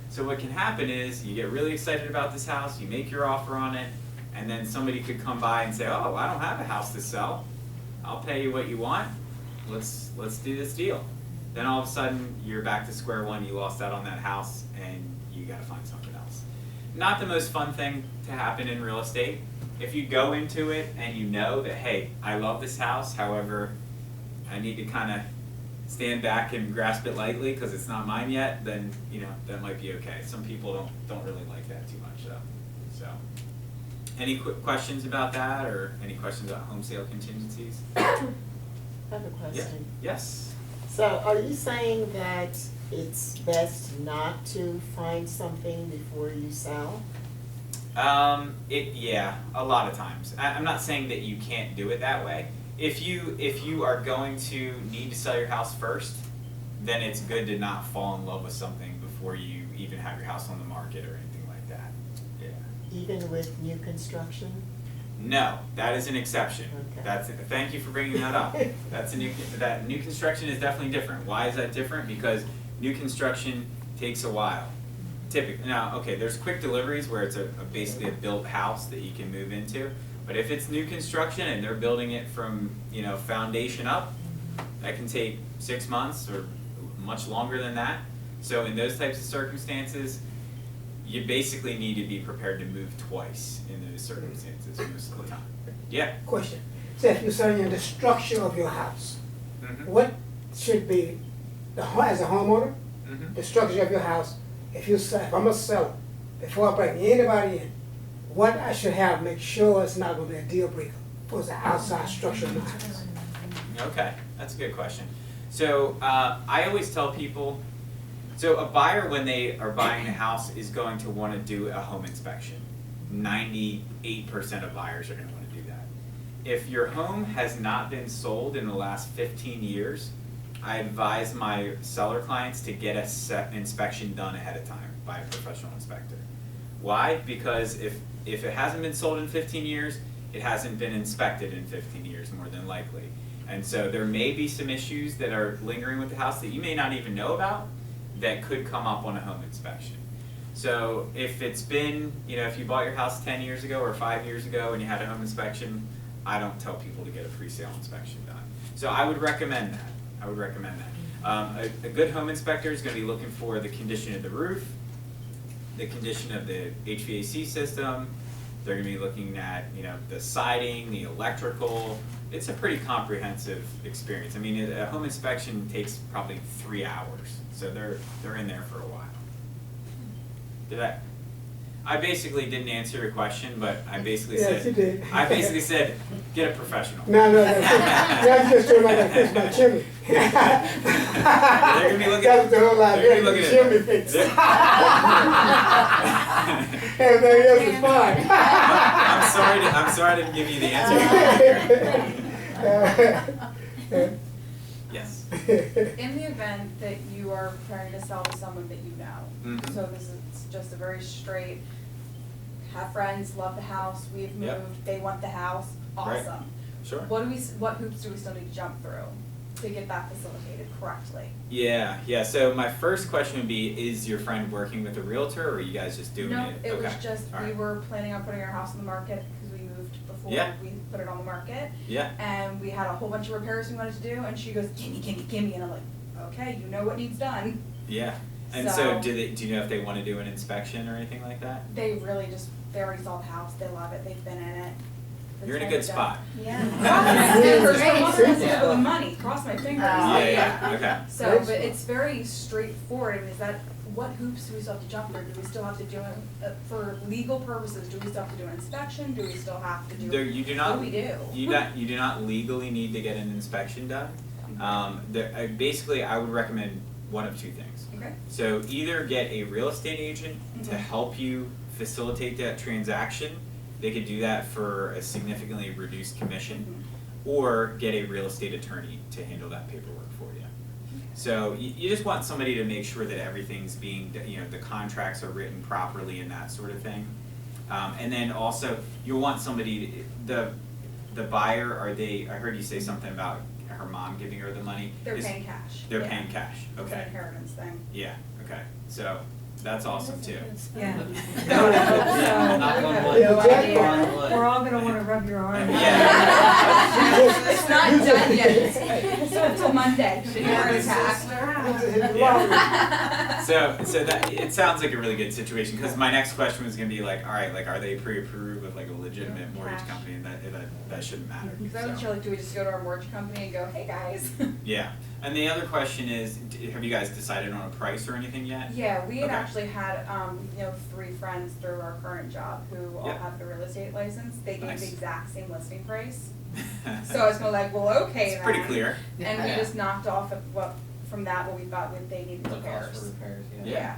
So what can happen is you get really excited about this house, you make your offer on it, and then somebody could come by and say, oh, I don't have a house to sell. I'll pay you what you want. Let's do this deal. Then all of a sudden you're back to square one. You lost out on that house and you got to find something else. Not the most fun thing to happen in real estate. If you go into it and you know that, hey, I love this house, however, I need to kind of stand back and grasp it lightly because it's not mine yet, then that might be okay. Some people don't really like that too much though. So Any quick questions about that, or any questions about home sale contingencies? I have a question. Yes. So are you saying that it's best not to find something before you sell? Yeah, a lot of times. I'm not saying that you can't do it that way. If you are going to need to sell your house first, then it's good to not fall in love with something before you even have your house on the market or anything like that. Yeah. Even with new construction? No, that is an exception. Okay. Thank you for bringing that up. That new construction is definitely different. Why is that different? Because new construction takes a while. Typically, now, okay, there's quick deliveries where it's basically a built house that you can move into. But if it's new construction and they're building it from, foundation up, that can take 6 months or much longer than that. So in those types of circumstances, you basically need to be prepared to move twice in those circumstances most of the time. Yeah? Question. So if you're selling the structure of your house, Mm-hmm. what should be, as a homeowner, Mm-hmm. the structure of your house, if I'm a seller, before I bring anybody in, what I should have, make sure it's not gonna be a deal breaker for the outside structure of my house. Okay, that's a good question. So I always tell people, so a buyer when they are buying a house is going to want to do a home inspection. 98% of buyers are going to want to do that. If your home has not been sold in the last 15 years, I advise my seller clients to get a inspection done ahead of time by a professional inspector. Why? Because if it hasn't been sold in 15 years, it hasn't been inspected in 15 years, more than likely. And so there may be some issues that are lingering with the house that you may not even know about that could come up on a home inspection. So if it's been, if you bought your house 10 years ago or 5 years ago and you had a home inspection, I don't tell people to get a pre-sale inspection done. So I would recommend that. A good home inspector is going to be looking for the condition of the roof, the condition of the HVAC system. They're going to be looking at, the siding, the electrical. It's a pretty comprehensive experience. I mean, a home inspection takes probably 3 hours, so they're in there for a while. I basically didn't answer your question, but I basically Yes, you did. I basically said, get a professional. No, that's just doing like I fix my chimney. They're gonna be looking. That's the whole idea, They're gonna be looking at chimney fix. Everything else is fine. I'm sorry I didn't give you the answer. Yes. In the event that you are preparing to sell to someone that you know, Mhm. so this is just a very straight, have friends, love the house, we've moved, Yep. they want the house, Right. awesome. Sure. What hoops do we still need to jump through to get that facilitated correctly? Yeah. So my first question would be, is your friend working with a realtor, or are you guys just doing No, it? it was Okay. just, All we right. were planning on putting our house on the market because we moved before Yeah. we put it on the market. Yeah. And we had a whole bunch of repairs we wanted to do, and she goes, gimme, and I'm like, okay, you know what needs done. Yeah. And so So- do you know if they want to do an inspection or anything like that? They really just, they already saw the house, they love it, they've been in it. You're in a good spot. Yeah. Cross money, cross my fingers. Yeah. Okay. So, but it's very straightforward. I mean, what hoops do we still have to jump through? Do we still have to do it, for legal purposes, do we still have to do an inspection? Do we still have to do? You do not. What do we do? You do not legally need to get an inspection done. Basically, I would recommend one of two things. Okay. So either get a real estate agent to help you facilitate that transaction. They could do that for a significantly reduced commission, or get a real estate attorney to handle that paperwork for you. So you just want somebody to make sure that everything's being, the contracts are written properly and that sort of thing. And then also, you'll want somebody, the buyer, I heard you say something about her mom giving her the money. They're paying cash. They're Yeah. paying cash, It's an okay. inheritance thing. Yeah, okay, so that's awesome too. Yeah. Knock on wood. Yeah, Knock exactly. on wood. We're all gonna wanna rub your arm. Yeah. It's not done yet. So until Monday, the inheritance tax. So that, it sounds like a really good situation, because my next question was gonna be like, all right, like, are they pre-approved with like a legitimate mortgage Cash. company, and that shouldn't matter, Because I wasn't so. sure, like, do we just go to our mortgage company and go, hey guys? Yeah, and the other question is, have you guys decided on a price or anything yet? Yeah, we had Okay. actually had, 3 friends through our current job who all Yep. have the real estate license. They gave Nice. the exact same listing price. So I was kinda like, well, okay It's pretty then. clear. And we Yeah. just knocked off of from that what we thought would they needed The cost for repairs. repairs, yeah. Yeah,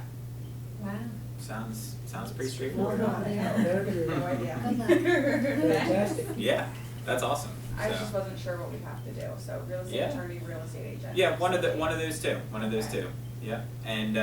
Wow. sounds pretty No, straightforward. no, very good. No idea. Good luck. Fantastic. Yeah, that's awesome, I so. just wasn't sure what we have to do, so real estate Yeah. attorney, real estate agent. Yeah, one of those two, yeah, and,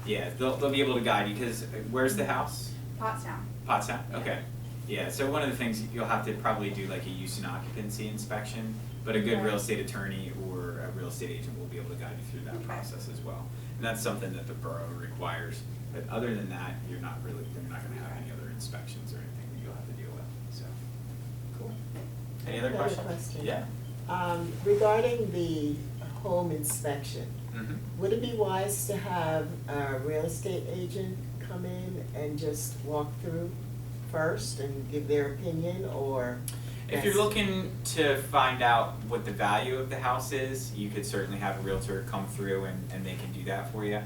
yeah, they'll be able to guide you, cause where's the house? Pottstown. Pottstown, okay. Yeah, so one of the things, you'll have to probably do like a use and occupancy inspection, but a good Okay. real estate attorney or a real estate agent will be able to guide you through that Okay. process as well. And that's something that the borough requires, but other than that, you're not gonna have any other inspections or anything that you'll have to deal with, so. Cool. Any other Another questions? question. Yeah. Regarding the home inspection, Mm-hmm. would it be wise to have a real estate agent come in and just walk through first and give their opinion, or? If you're looking to find out what the value of the house is, you could certainly have a realtor come through and they can do that for you.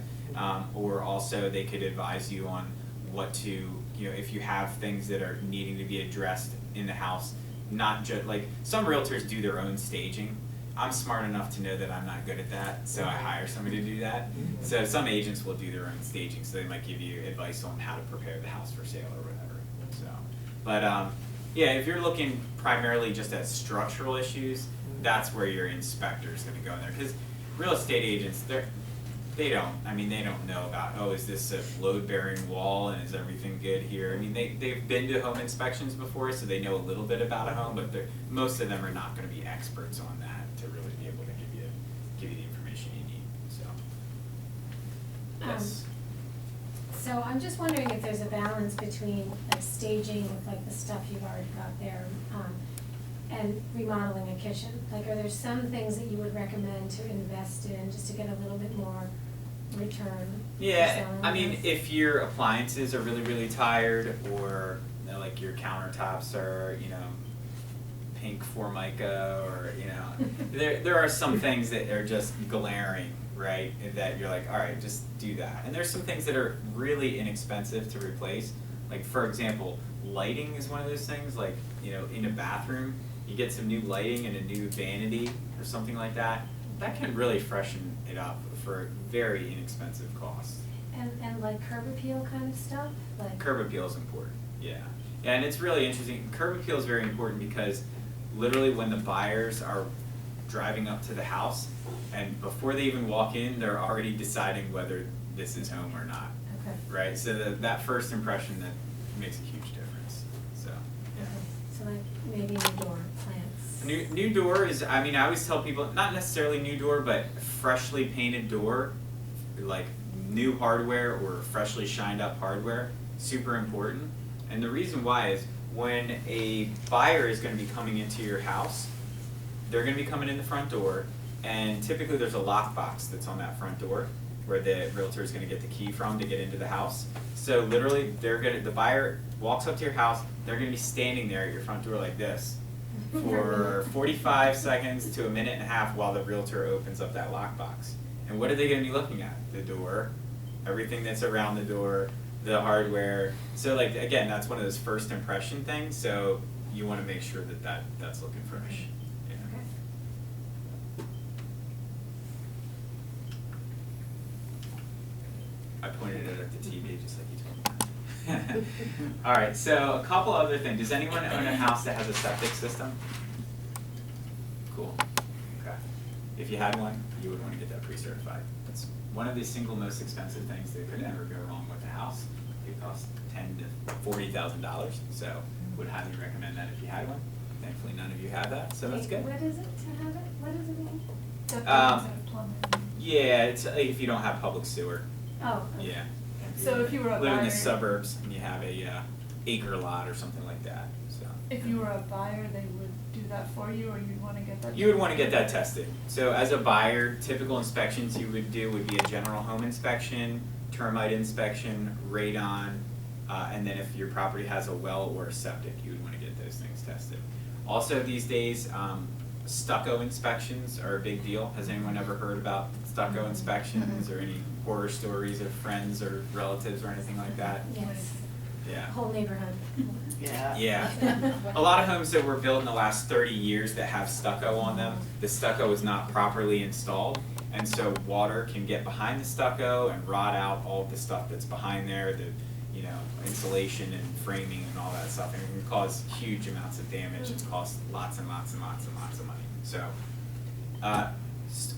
Or also they could advise you on what to, you know, if you have things that are needing to be addressed in the house, not just, like, some realtors do their own staging. I'm smart enough to know that I'm not good at that, so I hire somebody to do that. So some agents will do their own staging, so they might give you advice on how to prepare the house for sale or whatever, so. But, yeah, if you're looking primarily just at structural issues, that's where your inspector's gonna go in there, cause real estate agents, they don't know about, oh, is this a load-bearing wall and is everything good here? I mean, they've been to home inspections before, so they know a little bit about a home, but most of them are not gonna be experts on that to really be able to give you the information you need, so. Yes. So I'm just wondering if there's a balance between like staging with like the stuff you've already got there, and remodeling a kitchen. Like, are there some things that you would recommend to invest in just to get a little bit more return? for Yeah, selling I mean, this? if your appliances are really, really tired, or, you know, like your countertops are, you know, pink Formica, or, you know, there are some things that are just glaring, right? That you're like, all right, just do that. And there's some things that are really inexpensive to replace. Like, for example, lighting is one of those things, like, you know, in a bathroom, you get some new lighting and a new vanity or something like that. That can really freshen it up for very inexpensive cost. And like curb appeal kind of stuff, like. Curb appeal is important, yeah. Yeah, and it's really interesting. Curb appeal is very important because literally when the buyers are driving up to the house, and before they even walk in, they're already deciding whether this is home or not, Okay. right? So that first impression, that makes a huge difference, so, yeah. Okay, so like maybe new door plants. New door is, I mean, I always tell people, not necessarily new door, but freshly painted door, like new hardware or freshly shined up hardware, super important. And the reason why is when a buyer is gonna be coming into your house, they're gonna be coming in the front door, and typically there's a lockbox that's on that front door where the realtor is gonna get the key from to get into the house. So literally, the buyer walks up to your house, they're gonna be standing there at your front door like this for 45 seconds to a minute and a half while the realtor opens up that lockbox. And what are they gonna be looking at? The door, everything that's around the door, the hardware. So like, again, that's one of those first impression things, so you wanna make sure that's looking fresh. Yeah. Okay. I pointed it at the TV just like you told me. Alright, so a couple other things. Does anyone own a house that has a septic system? Cool. Okay. If you had one, you would want to get that pre-certified. It's one of the single most expensive things that could ever go wrong with a house. It costs $10,000 to $40,000, so would highly recommend that if you had one. Thankfully, none of you have that, so that's Wait, good. what is it to have it? What does it mean? Yeah, it's if you don't have public sewer. Oh, okay. Yeah. So if you were a Live in buyer, the suburbs and you have a acre lot or something like that, so. if you were a buyer, they would do that for you, or you'd wanna get that? You would want to get that tested. So as a buyer, typical inspections you would do would be a general home inspection, termite inspection, radon, and then if your property has a well or a septic, you would want to get those things tested. Also these days, stucco inspections are a big deal. Has anyone ever heard about stucco inspections or any horror stories of friends or relatives or anything like that? Yes, Yeah. whole neighborhood. Yeah. Yeah. A lot of homes that were built in the last 30 years that have stucco on them, the stucco is not properly installed, and so water can get behind the stucco and rot out all of the stuff that's behind there, the insulation and framing and all that stuff, and it can cause huge amounts of damage. It's cost lots and lots and lots and lots of money. So,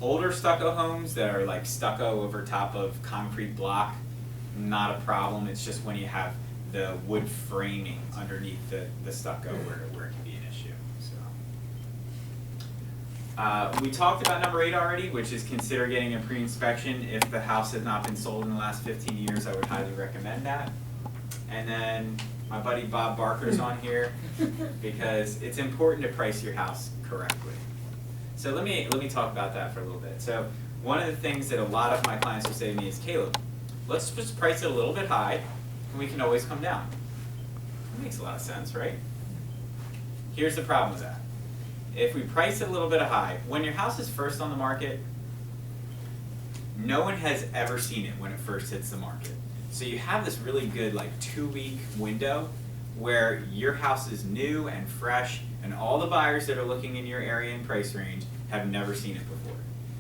older stucco homes that are like stucco over top of concrete block, not a problem. It's just when you have the wood framing underneath the stucco where it can be an issue. So, we talked about number 8 already, which is consider getting a pre-inspection. If the house has not been sold in the last 15 years, I would highly recommend that. And then my buddy Bob Barker's on here because it's important to price your house correctly. So let me talk about that for a little bit. So one of the things that a lot of my clients will say to me is, Caleb, let's just price it a little bit high and we can always come down. That makes a lot of sense, right? Here's the problem with that. If we price it a little bit high, when your house is first on the market, no one has ever seen it when it first hits the market. So you have this really good 2-week window where your house is new and fresh and all the buyers that are looking in your area and price range have never seen it before.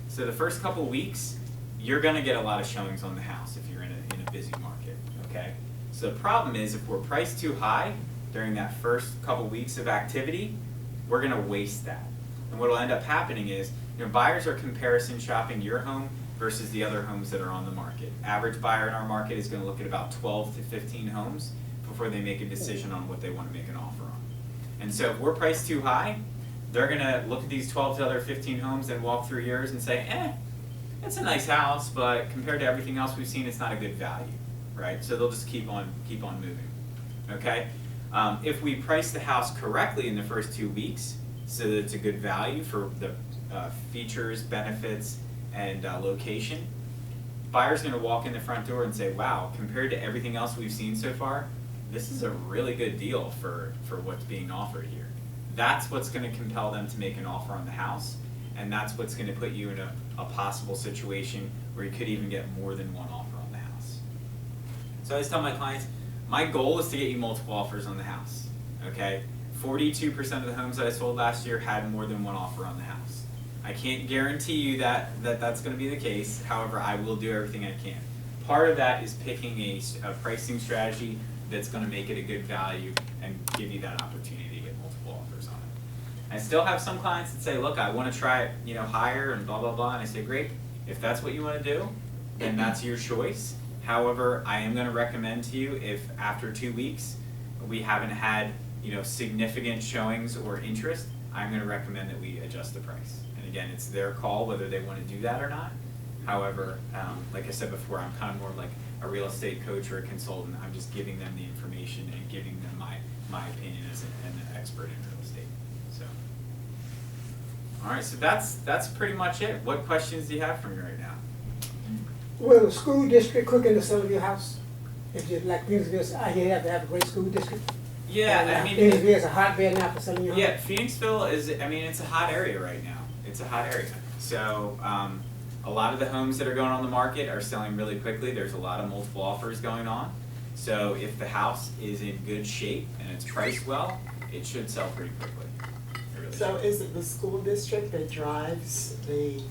So the first couple weeks, you're gonna get a lot of showings on the house if you're in a busy market, okay? So the problem is if we're priced too high during that first couple weeks of activity, we're gonna waste that. And what'll end up happening is, buyers are comparison shopping your home versus the other homes that are on the market. Average buyer in our market is gonna look at about 12 to 15 homes before they make a decision on what they wanna make an offer on. And so if we're priced too high, they're gonna look at these 12 to other 15 homes and walk through yours and say, it's a nice house, but compared to everything else we've seen, it's not a good value, right? So they'll just keep on moving, okay? If we price the house correctly in the first 2 weeks, so that it's a good value for the features, benefits, and location, buyer's gonna walk in the front door and say, wow, compared to everything else we've seen so far, this is a really good deal for what's being offered here. That's what's gonna compel them to make an offer on the house, and that's what's gonna put you in a possible situation where you could even get more than one offer on the house. So I always tell my clients, my goal is to get you multiple offers on the house, okay? 42% of the homes that I sold last year had more than one offer on the house. I can't guarantee you that's gonna be the case, however, I will do everything I can. Part of that is picking a pricing strategy that's gonna make it a good value and give you that opportunity to get multiple offers on it. I still have some clients that say, look, I wanna try it, higher and blah, blah, blah, and I say, great, if that's what you wanna do, then that's your choice. However, I am gonna recommend to you if after 2 weeks we haven't had, significant showings or interest, I'm gonna recommend that we adjust the price. And again, it's their call whether they wanna do that or not. However, like I said before, I'm kind of more like a real estate coach or a consultant. I'm just giving them the information and giving them my opinion as an expert in real estate. So, all right, so that's pretty much it. What questions do you have for me right now? Will the school district cook in the center of your house? If you like Phoenixville, you have to have a great school district. Yeah, And, Phoenixville is a hotbed now for selling your home. Yeah, Phoenixville is, it's a hot area right now. It's a hot area. So, a lot of the homes that are going on the market are selling really quickly. There's a lot of multiple offers going on. So if the house is in good shape and it's priced well, it should sell pretty quickly. It really So should. is it the school district that drives the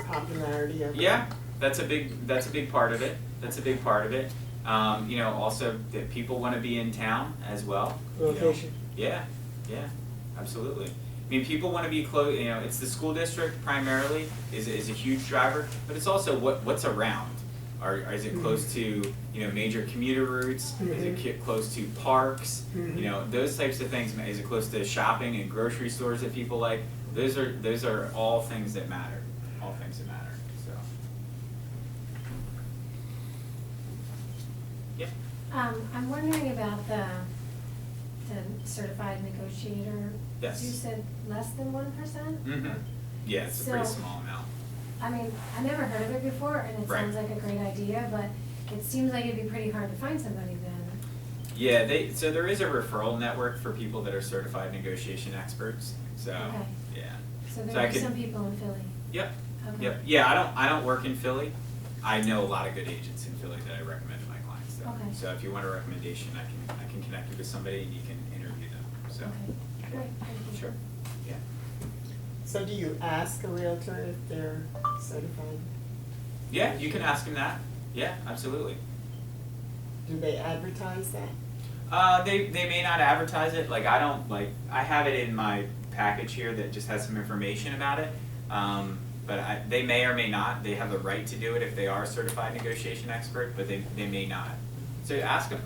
popularity of it? Yeah, that's a big part of it. That's a big part of it. Also that people want to be in town as well. Location. Yeah, absolutely. People want to be close. It's the school district primarily is a huge driver, but it's also what's around. Is it close to major commuter routes? Is it close to parks? Those types of things. Is it close to shopping and grocery stores that people like? Those are all things that matter. All things that matter. So. Yeah. I'm wondering about the to certified negotiator. Yes. You said less than 1%? Mm-hmm. Yeah, it's a pretty So- small amount. I mean, I never heard of it before, and it Right. sounds like a great idea, but it seems like it'd be pretty hard to find somebody then. Yeah, so there is a referral network for people that are certified negotiation experts, so, Okay. yeah. So So there I are could- some people in Philly. Yep, Okay. yep. Yeah, I don't work in Philly. I know a lot of good agents in Philly that I recommend to my clients though. Okay. So if you want a recommendation, I can connect you with somebody and you can interview them, so. Okay, great, thank you. Sure, yeah. So do you ask a realtor if they're certified? Yeah, you can ask them that. Yeah, absolutely. Do they advertise that? They may not advertise it, like I have it in my package here that just has some information about it. But they may or may not, they have the right to do it if they are a certified negotiation expert, but they may not. So ask them.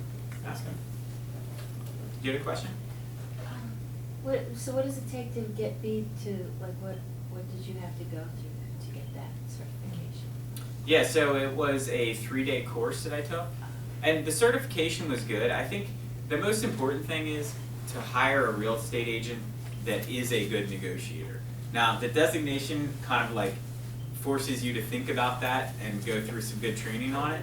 You had a question? So what does it take to get what did you have to go through to get that certification? Yeah, so it was a 3-day course that I took, and the certification was good. I think the most important thing is to hire a real estate agent that is a good negotiator. Now, the designation kind of like forces you to think about that and go through some good training on it.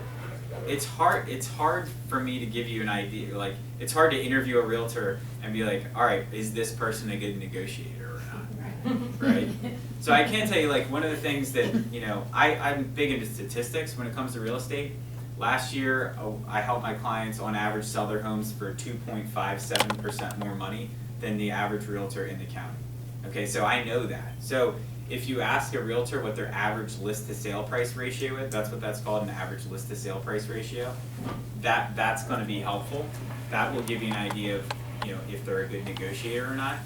It's hard for me to give you an idea, like, it's hard to interview a realtor and be like, all right, is this person a good negotiator or not, right? So I can tell you, like, one of the things that, I'm big into statistics when it comes to real estate. Last year, I helped my clients on average sell their homes for 2.57% more money than the average realtor in the county. Okay, so I know that. So if you ask a realtor what their average list to sale price ratio is, that's what that's called, an average list to sale price ratio. That's going to be helpful. That will give you an idea of if they're a good negotiator or not.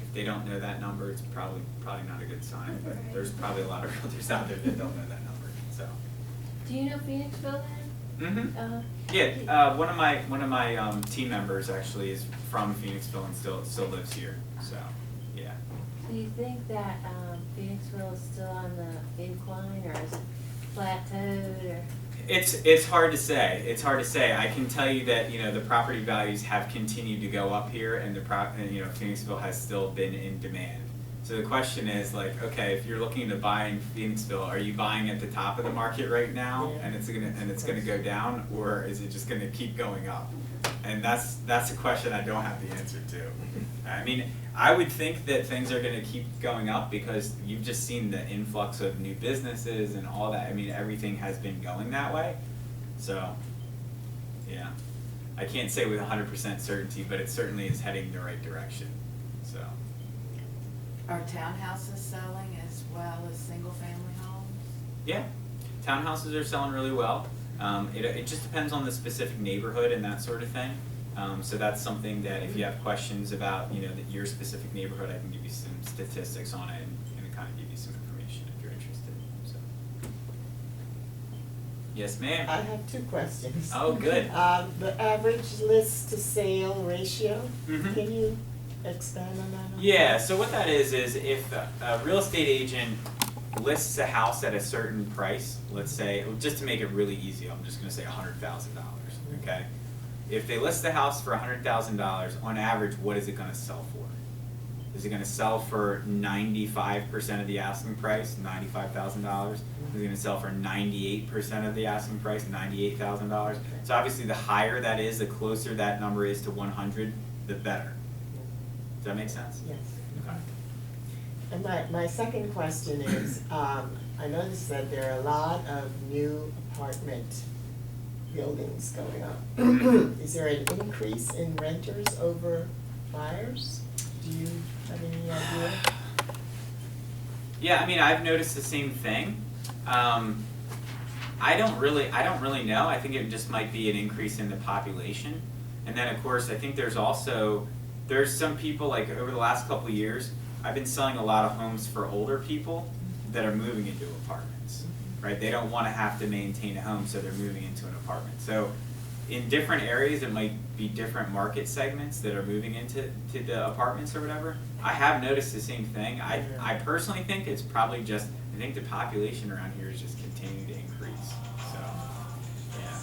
If they don't know that number, it's probably not a good sign. But there's probably a lot of realtors out there that don't know that number. So. Do you know Phoenixville then? Mm-hmm. Yeah, one of my team members actually is from Phoenixville and still lives here. So, yeah. Do you think that Phoenixville is still on the incline, or is it plateaued, or? It's hard to say. It's hard to say. I can tell you that the property values have continued to go up here, and Phoenixville has still been in demand. So the question is, like, okay, if you're looking to buy in Phoenixville, are you buying at the top of the market right now, and it's gonna go down, or is it just gonna keep going up? And that's a question I don't have the answer to. I mean, I would think that things are gonna keep going up because you've just seen the influx of new businesses and all that. I mean, everything has been going that way. So, yeah, I can't say with 100% certainty, but it certainly is heading the right direction. So. Are townhouses selling as well as single-family homes? Yeah, townhouses are selling really well. It just depends on the specific neighborhood and that sort of thing. So that's something that if you have questions about your specific neighborhood, I can give you some statistics on it and kind of give you some information if you're interested. So. Yes, ma'am. I have 2 questions. Oh, good. The average list to sale ratio, Mhm. can you expand on that? Yeah, so what that is if a real estate agent lists a house at a certain price, let's say, just to make it really easy, I'm just gonna say $100,000, okay? If they list the house for $100,000, on average, what is it gonna sell for? Is it gonna sell for 95% of the asking price, $95,000? Is it gonna sell for 98% of the asking price, $98,000? So obviously the higher that is, the closer that number is to 100, the better. Does that make sense? Yes. Okay. And my second question is, I noticed that there are a lot of new apartment buildings going up. Is there an increase in renters over buyers? Do you have any idea? Yeah, I mean, I've noticed the same thing. I don't really know. I think it just might be an increase in the population. And then of course, I think there's some people, like over the last couple of years, I've been selling a lot of homes for older people that are moving into apartments, right? They don't want to have to maintain a home, so they're moving into an apartment. So in different areas, it might be different market segments that are moving into the apartments or whatever. I have noticed the same thing. I personally think it's probably just, I think the population around here is just continuing to increase. So, yeah.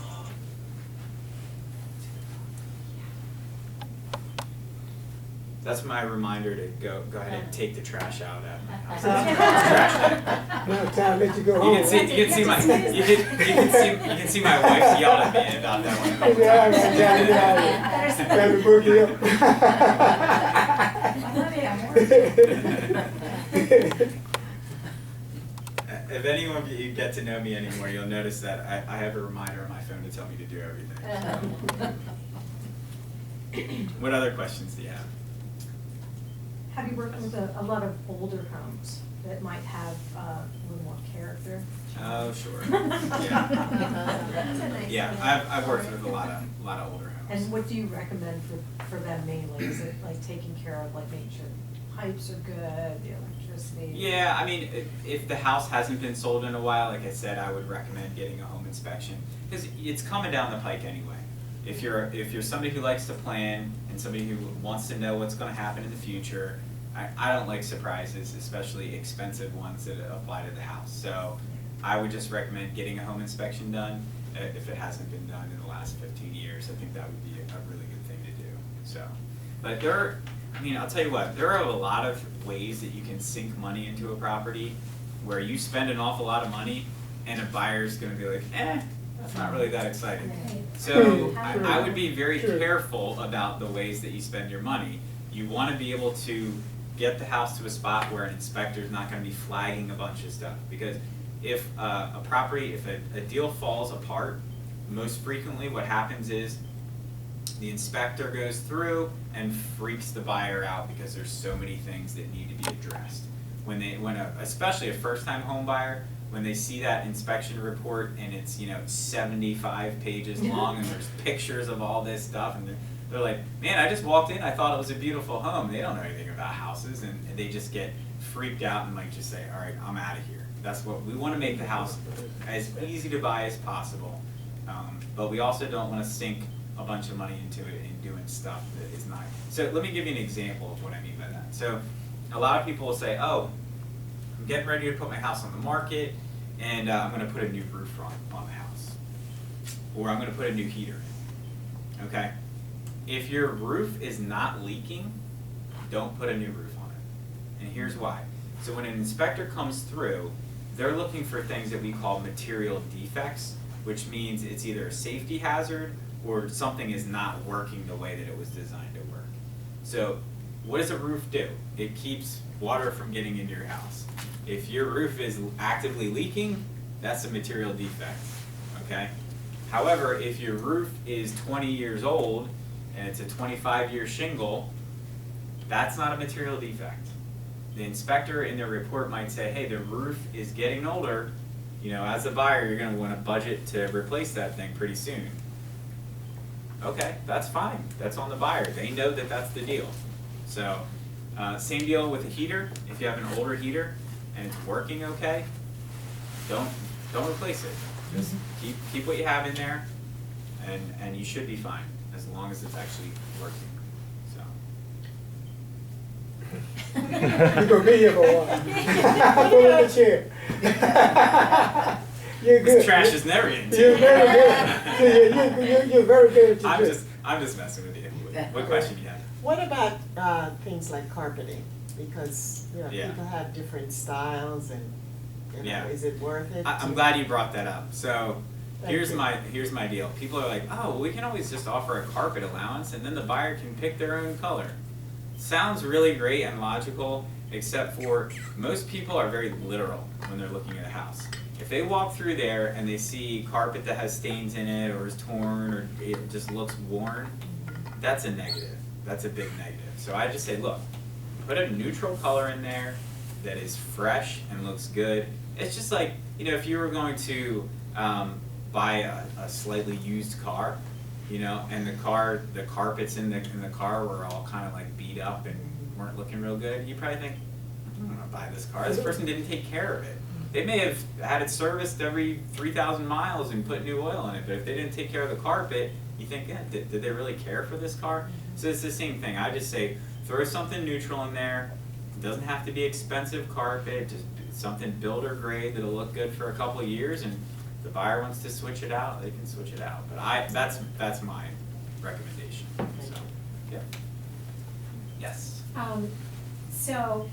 That's my reminder to go ahead and take the trash out at my house. It's trash day. Now it's time to let you go You home. can see my wife yelled at me about that one. Yeah, time to book you up. If any of you get to know me anymore, you'll notice that I have a reminder on my phone to tell me to do everything. What other questions do you have? Have you worked with a lot of older homes that might have a little more character? Oh, sure. Yeah. Yeah, I've worked with a lot of older homes. And what do you recommend for them mainly? Is it like taking care of, like making sure pipes are good, the electricity? Yeah, I mean, if the house hasn't been sold in a while, like I said, I would recommend getting a home inspection, because it's coming down the pike anyway. If you're somebody who likes to plan and somebody who wants to know what's going to happen in the future, I don't like surprises, especially expensive ones that apply to the house. So I would just recommend getting a home inspection done if it hasn't been done in the last 15 years. I think that would be a really good thing to do. So, but I'll tell you what, there are a lot of ways that you can sink money into a property where you spend an awful lot of money and a buyer's going to be like, that's not really that exciting. So I would be very careful about the ways that you spend your money. You want to be able to get the house to a spot where an inspector's not going to be flagging a bunch of stuff. Because if a deal falls apart, most frequently what happens is the inspector goes through and freaks the buyer out because there's so many things that need to be addressed. Especially a first-time home buyer, when they see that inspection report and it's 75 pages long and there's pictures of all this stuff, and they're like, man, I just walked in, I thought it was a beautiful home. They don't know anything about houses, and they just get freaked out and might just say, all right, I'm out of here. That's what we want to make the house as easy to buy as possible, but we also don't want to sink a bunch of money into it and doing stuff that is not. So let me give you an example of what I mean by that. So a lot of people will say, oh, I'm getting ready to put my house on the market, and I'm going to put a new roof on the house, or I'm going to put a new heater in. Okay? If your roof is not leaking, don't put a new roof on it. And here's why. So when an inspector comes through, they're looking for things that we call material defects, which means it's either a safety hazard or something is not working the way that it was designed to work. So what does a roof do? It keeps water from getting into your house. If your roof is actively leaking, that's a material defect, okay? However, if your roof is 20 years old and it's a 25-year shingle, that's not a material defect. The inspector in their report might say, hey, the roof is getting older. As a buyer, you're going to want to budget to replace that thing pretty soon. Okay, that's fine. That's on the buyer. They know that that's the deal. So, same deal with a heater. If you have an older heater and it's working okay, don't replace it. Just keep what you have in there, and you should be fine as long as it's actually working. So. You're gonna be here for a while. Go in the chair. You're good. This trash is never in. You're very good. You're very good at your I'm just messing with you. What question do you have? What about things like carpeting? Because Yeah. people have different styles, and Yeah. is it worth it? I'm glad you brought that up. So here's you. my deal. People are like, oh, well, we can always just offer a carpet allowance, and then the buyer can pick their own color. Sounds really great and logical, except for most people are very literal when they're looking at a house. If they walk through there and they see carpet that has stains in it or is torn or it just looks worn, that's a negative. That's a big negative. So I just say, look, put a neutral color in there that is fresh and looks good. It's just like, if you were going to buy a slightly used car, and the carpets in the car were all kind of like beat up and weren't looking real good, you probably think, I'm gonna buy this car. This person didn't take care of it. They may have had it serviced every 3,000 miles and put new oil in it, but if they didn't take care of the carpet, you think, did they really care for this car? So it's the same thing. I just say, throw something neutral in there. It doesn't have to be expensive carpet, just something builder grade that'll look good for a couple of years, and if the buyer wants to switch it out, they can switch it out. But that's my recommendation. So, yeah. Yes. So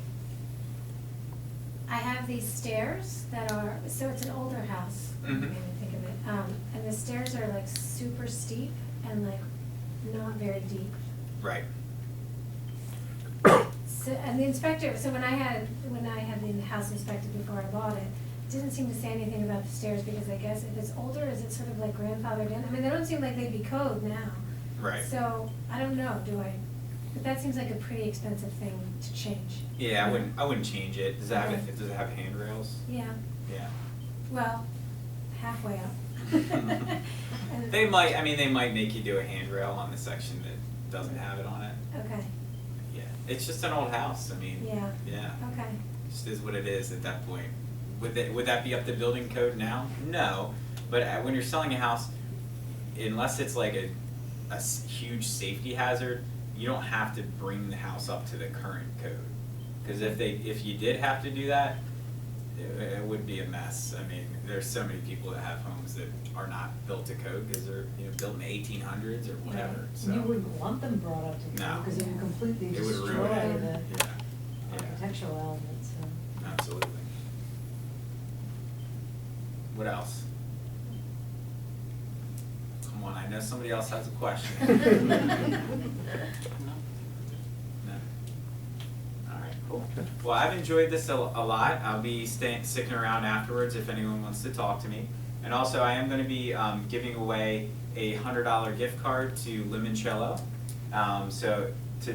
I have these stairs that are, so it's an older house, Mhm. made me think of it. And the stairs are like super steep and like not very deep. Right. So, and the inspector, so when I had the house inspected before I bought it, didn't seem to say anything about the stairs, because I guess if it's older, is it sort of like grandfathered in? I mean, they don't seem like they'd be code now. Right. So, I don't know, but that seems like a pretty expensive thing to change. Yeah, I wouldn't change it. Does it have handrails? Yeah, Yeah. well, halfway up. And- They might make you do a handrail on the section that doesn't have it on it. Okay, Yeah. It's just an old house. I mean, yeah, yeah. okay. Just is what it is at that point. Would that be up to building code now? No, but when you're selling a house, unless it's like a huge safety hazard, you don't have to bring the house up to the current code. Because if you did have to do that, it would be a mess. I mean, there's so many people that have homes that are not built to code because they're built in the 1800s or whatever. So You wouldn't want them brought up to No. code, because it would completely it would destroy ruin it. the Yeah. architectural elements, so. Absolutely. What else? Come on, I know somebody else has a question. No? Alright, cool. Well, I've enjoyed this a lot. I'll be sticking around afterwards if anyone wants to talk to me. And also, I am going to be giving away a $100 gift card to Limoncello. So to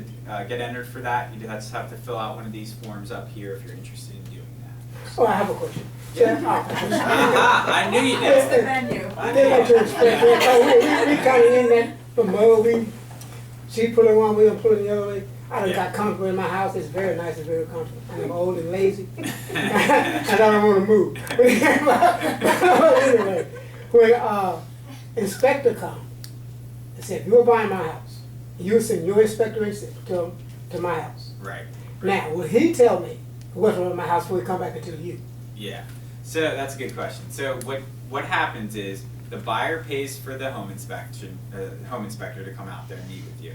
get entered for that, you just have to fill out one of these forms up here if you're interested in doing that. Oh, I have a question. Aha, I knew you What's the did. venue? I think I to explain, we kinda in that, the mode, she put it one way, I'm pulling the other way. I done got comfortable in my house, it's very nice, it's very comfortable, and I'm old and lazy, and I don't wanna move. Anyway, when, inspector come, they said, if you were buying my house, you send your inspector to my house. Right. Now, will he tell me what's wrong with my house before we come back and tell you? Yeah. So that's a good question. So what happens is the buyer pays for the home inspector to come out there and meet with you.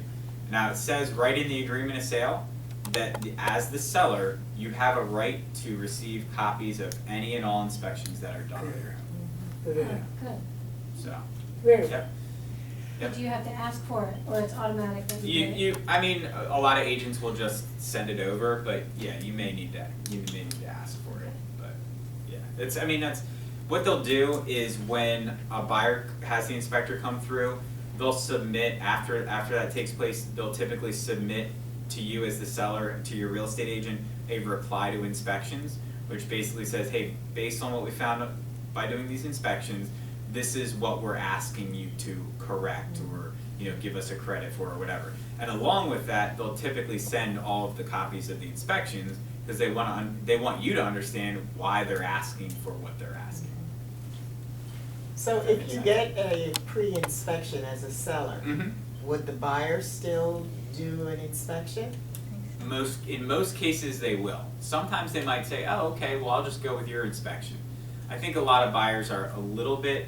Now it says right in the agreement of sale that as the seller, you have a right to receive copies of any and all inspections that are done on your home. Very, Good. So, very. yep. But do you have to ask for it, or it's automatic that you get it? I mean, a lot of agents will just send it over, but yeah, you may need to ask for it. But yeah, that's what they'll do is when a buyer has the inspector come through, they'll submit after that takes place. They'll typically submit to you as the seller, to your real estate agent, a reply to inspections, which basically says, hey, based on what we found by doing these inspections, this is what we're asking you to correct or give us a credit for or whatever. And along with that, they'll typically send all of the copies of the inspections because they want you to understand why they're asking for what they're asking. So if you get a pre-inspection as a seller, would the buyer still do an inspection? In most cases they will. Sometimes they might say, oh, okay, well I'll just go with your inspection. I think a lot of buyers are a little bit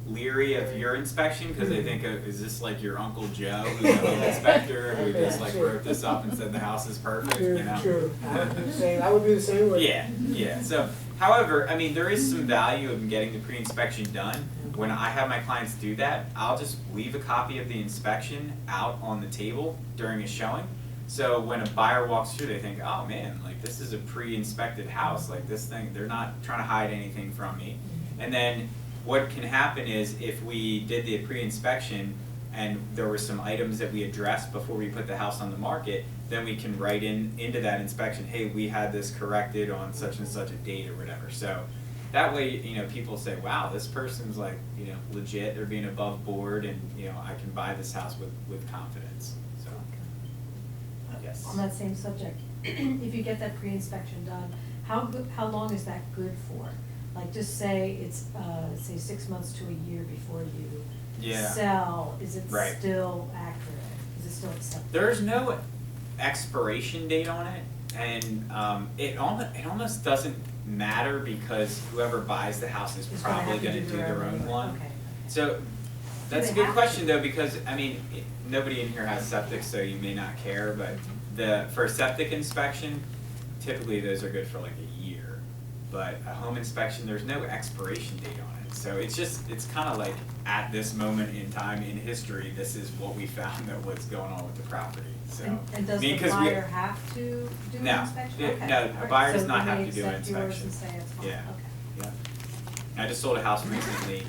leery of your inspection because they think, is this like your Uncle Joe who's a home inspector who just like wrote this up and said the house is perfect, True. I would do the same way. Yeah. So, however, I mean, there is some value in getting the pre-inspection done. When I have my clients do that, I'll just leave a copy of the inspection out on the table during a showing. So when a buyer walks through, they think, oh man, like this is a pre-inspected house. Like this thing, they're not trying to hide anything from me. And then what can happen is if we did the pre-inspection and there were some items that we addressed before we put the house on the market, then we can write into that inspection, hey, we had this corrected on such and such a date or whatever. So that way, people say, wow, this person's like, legit, they're being above board and, I can buy this house with confidence. So, yes. On that same subject, if you get that pre-inspection done, how long is that good for? Like, just say it's, say 6 months to a year before you sell, is it Right. still accurate? Is it still acceptable? There's no expiration date on it, and it almost doesn't matter because whoever buys the house is Is gonna probably have to going to do their own one. Okay. So That's a good question though, because, I mean, nobody in here has septic, so you may not care, but for a septic inspection, typically those are good for like a year. But a home inspection, there's no expiration date on it, so it's kind of like, at this moment in time in history, this is what we found that what's going on with the property, so. And does I mean, the 'cause buyer have to do an No, inspection? it- Okay. no, a All right. buyer does So not then have they to do an accept yours inspection. and say it's fine, Yeah. okay. Yeah. I just sold a house recently,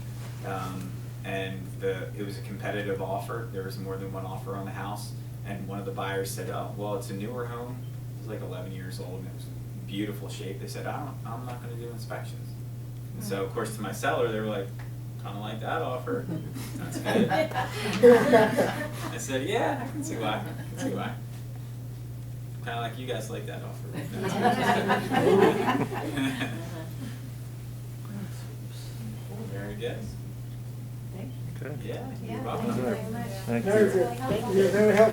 and it was a competitive offer. There was more than one offer on the house, and one of the buyers said, "Oh, well, it's a newer home. It was like 11 years old, and it was in beautiful shape." They said, I'm not going to do inspections." And so, of course, to my seller, they were like, "Kind of like that offer. That's good." I said, "Yeah, I can see why. I can see why. Kind of like you guys like that offer." Very good. Thank you. Okay. Yeah, Yeah, you're thank welcome. you very much. Thank Very you. good. You're very helpful.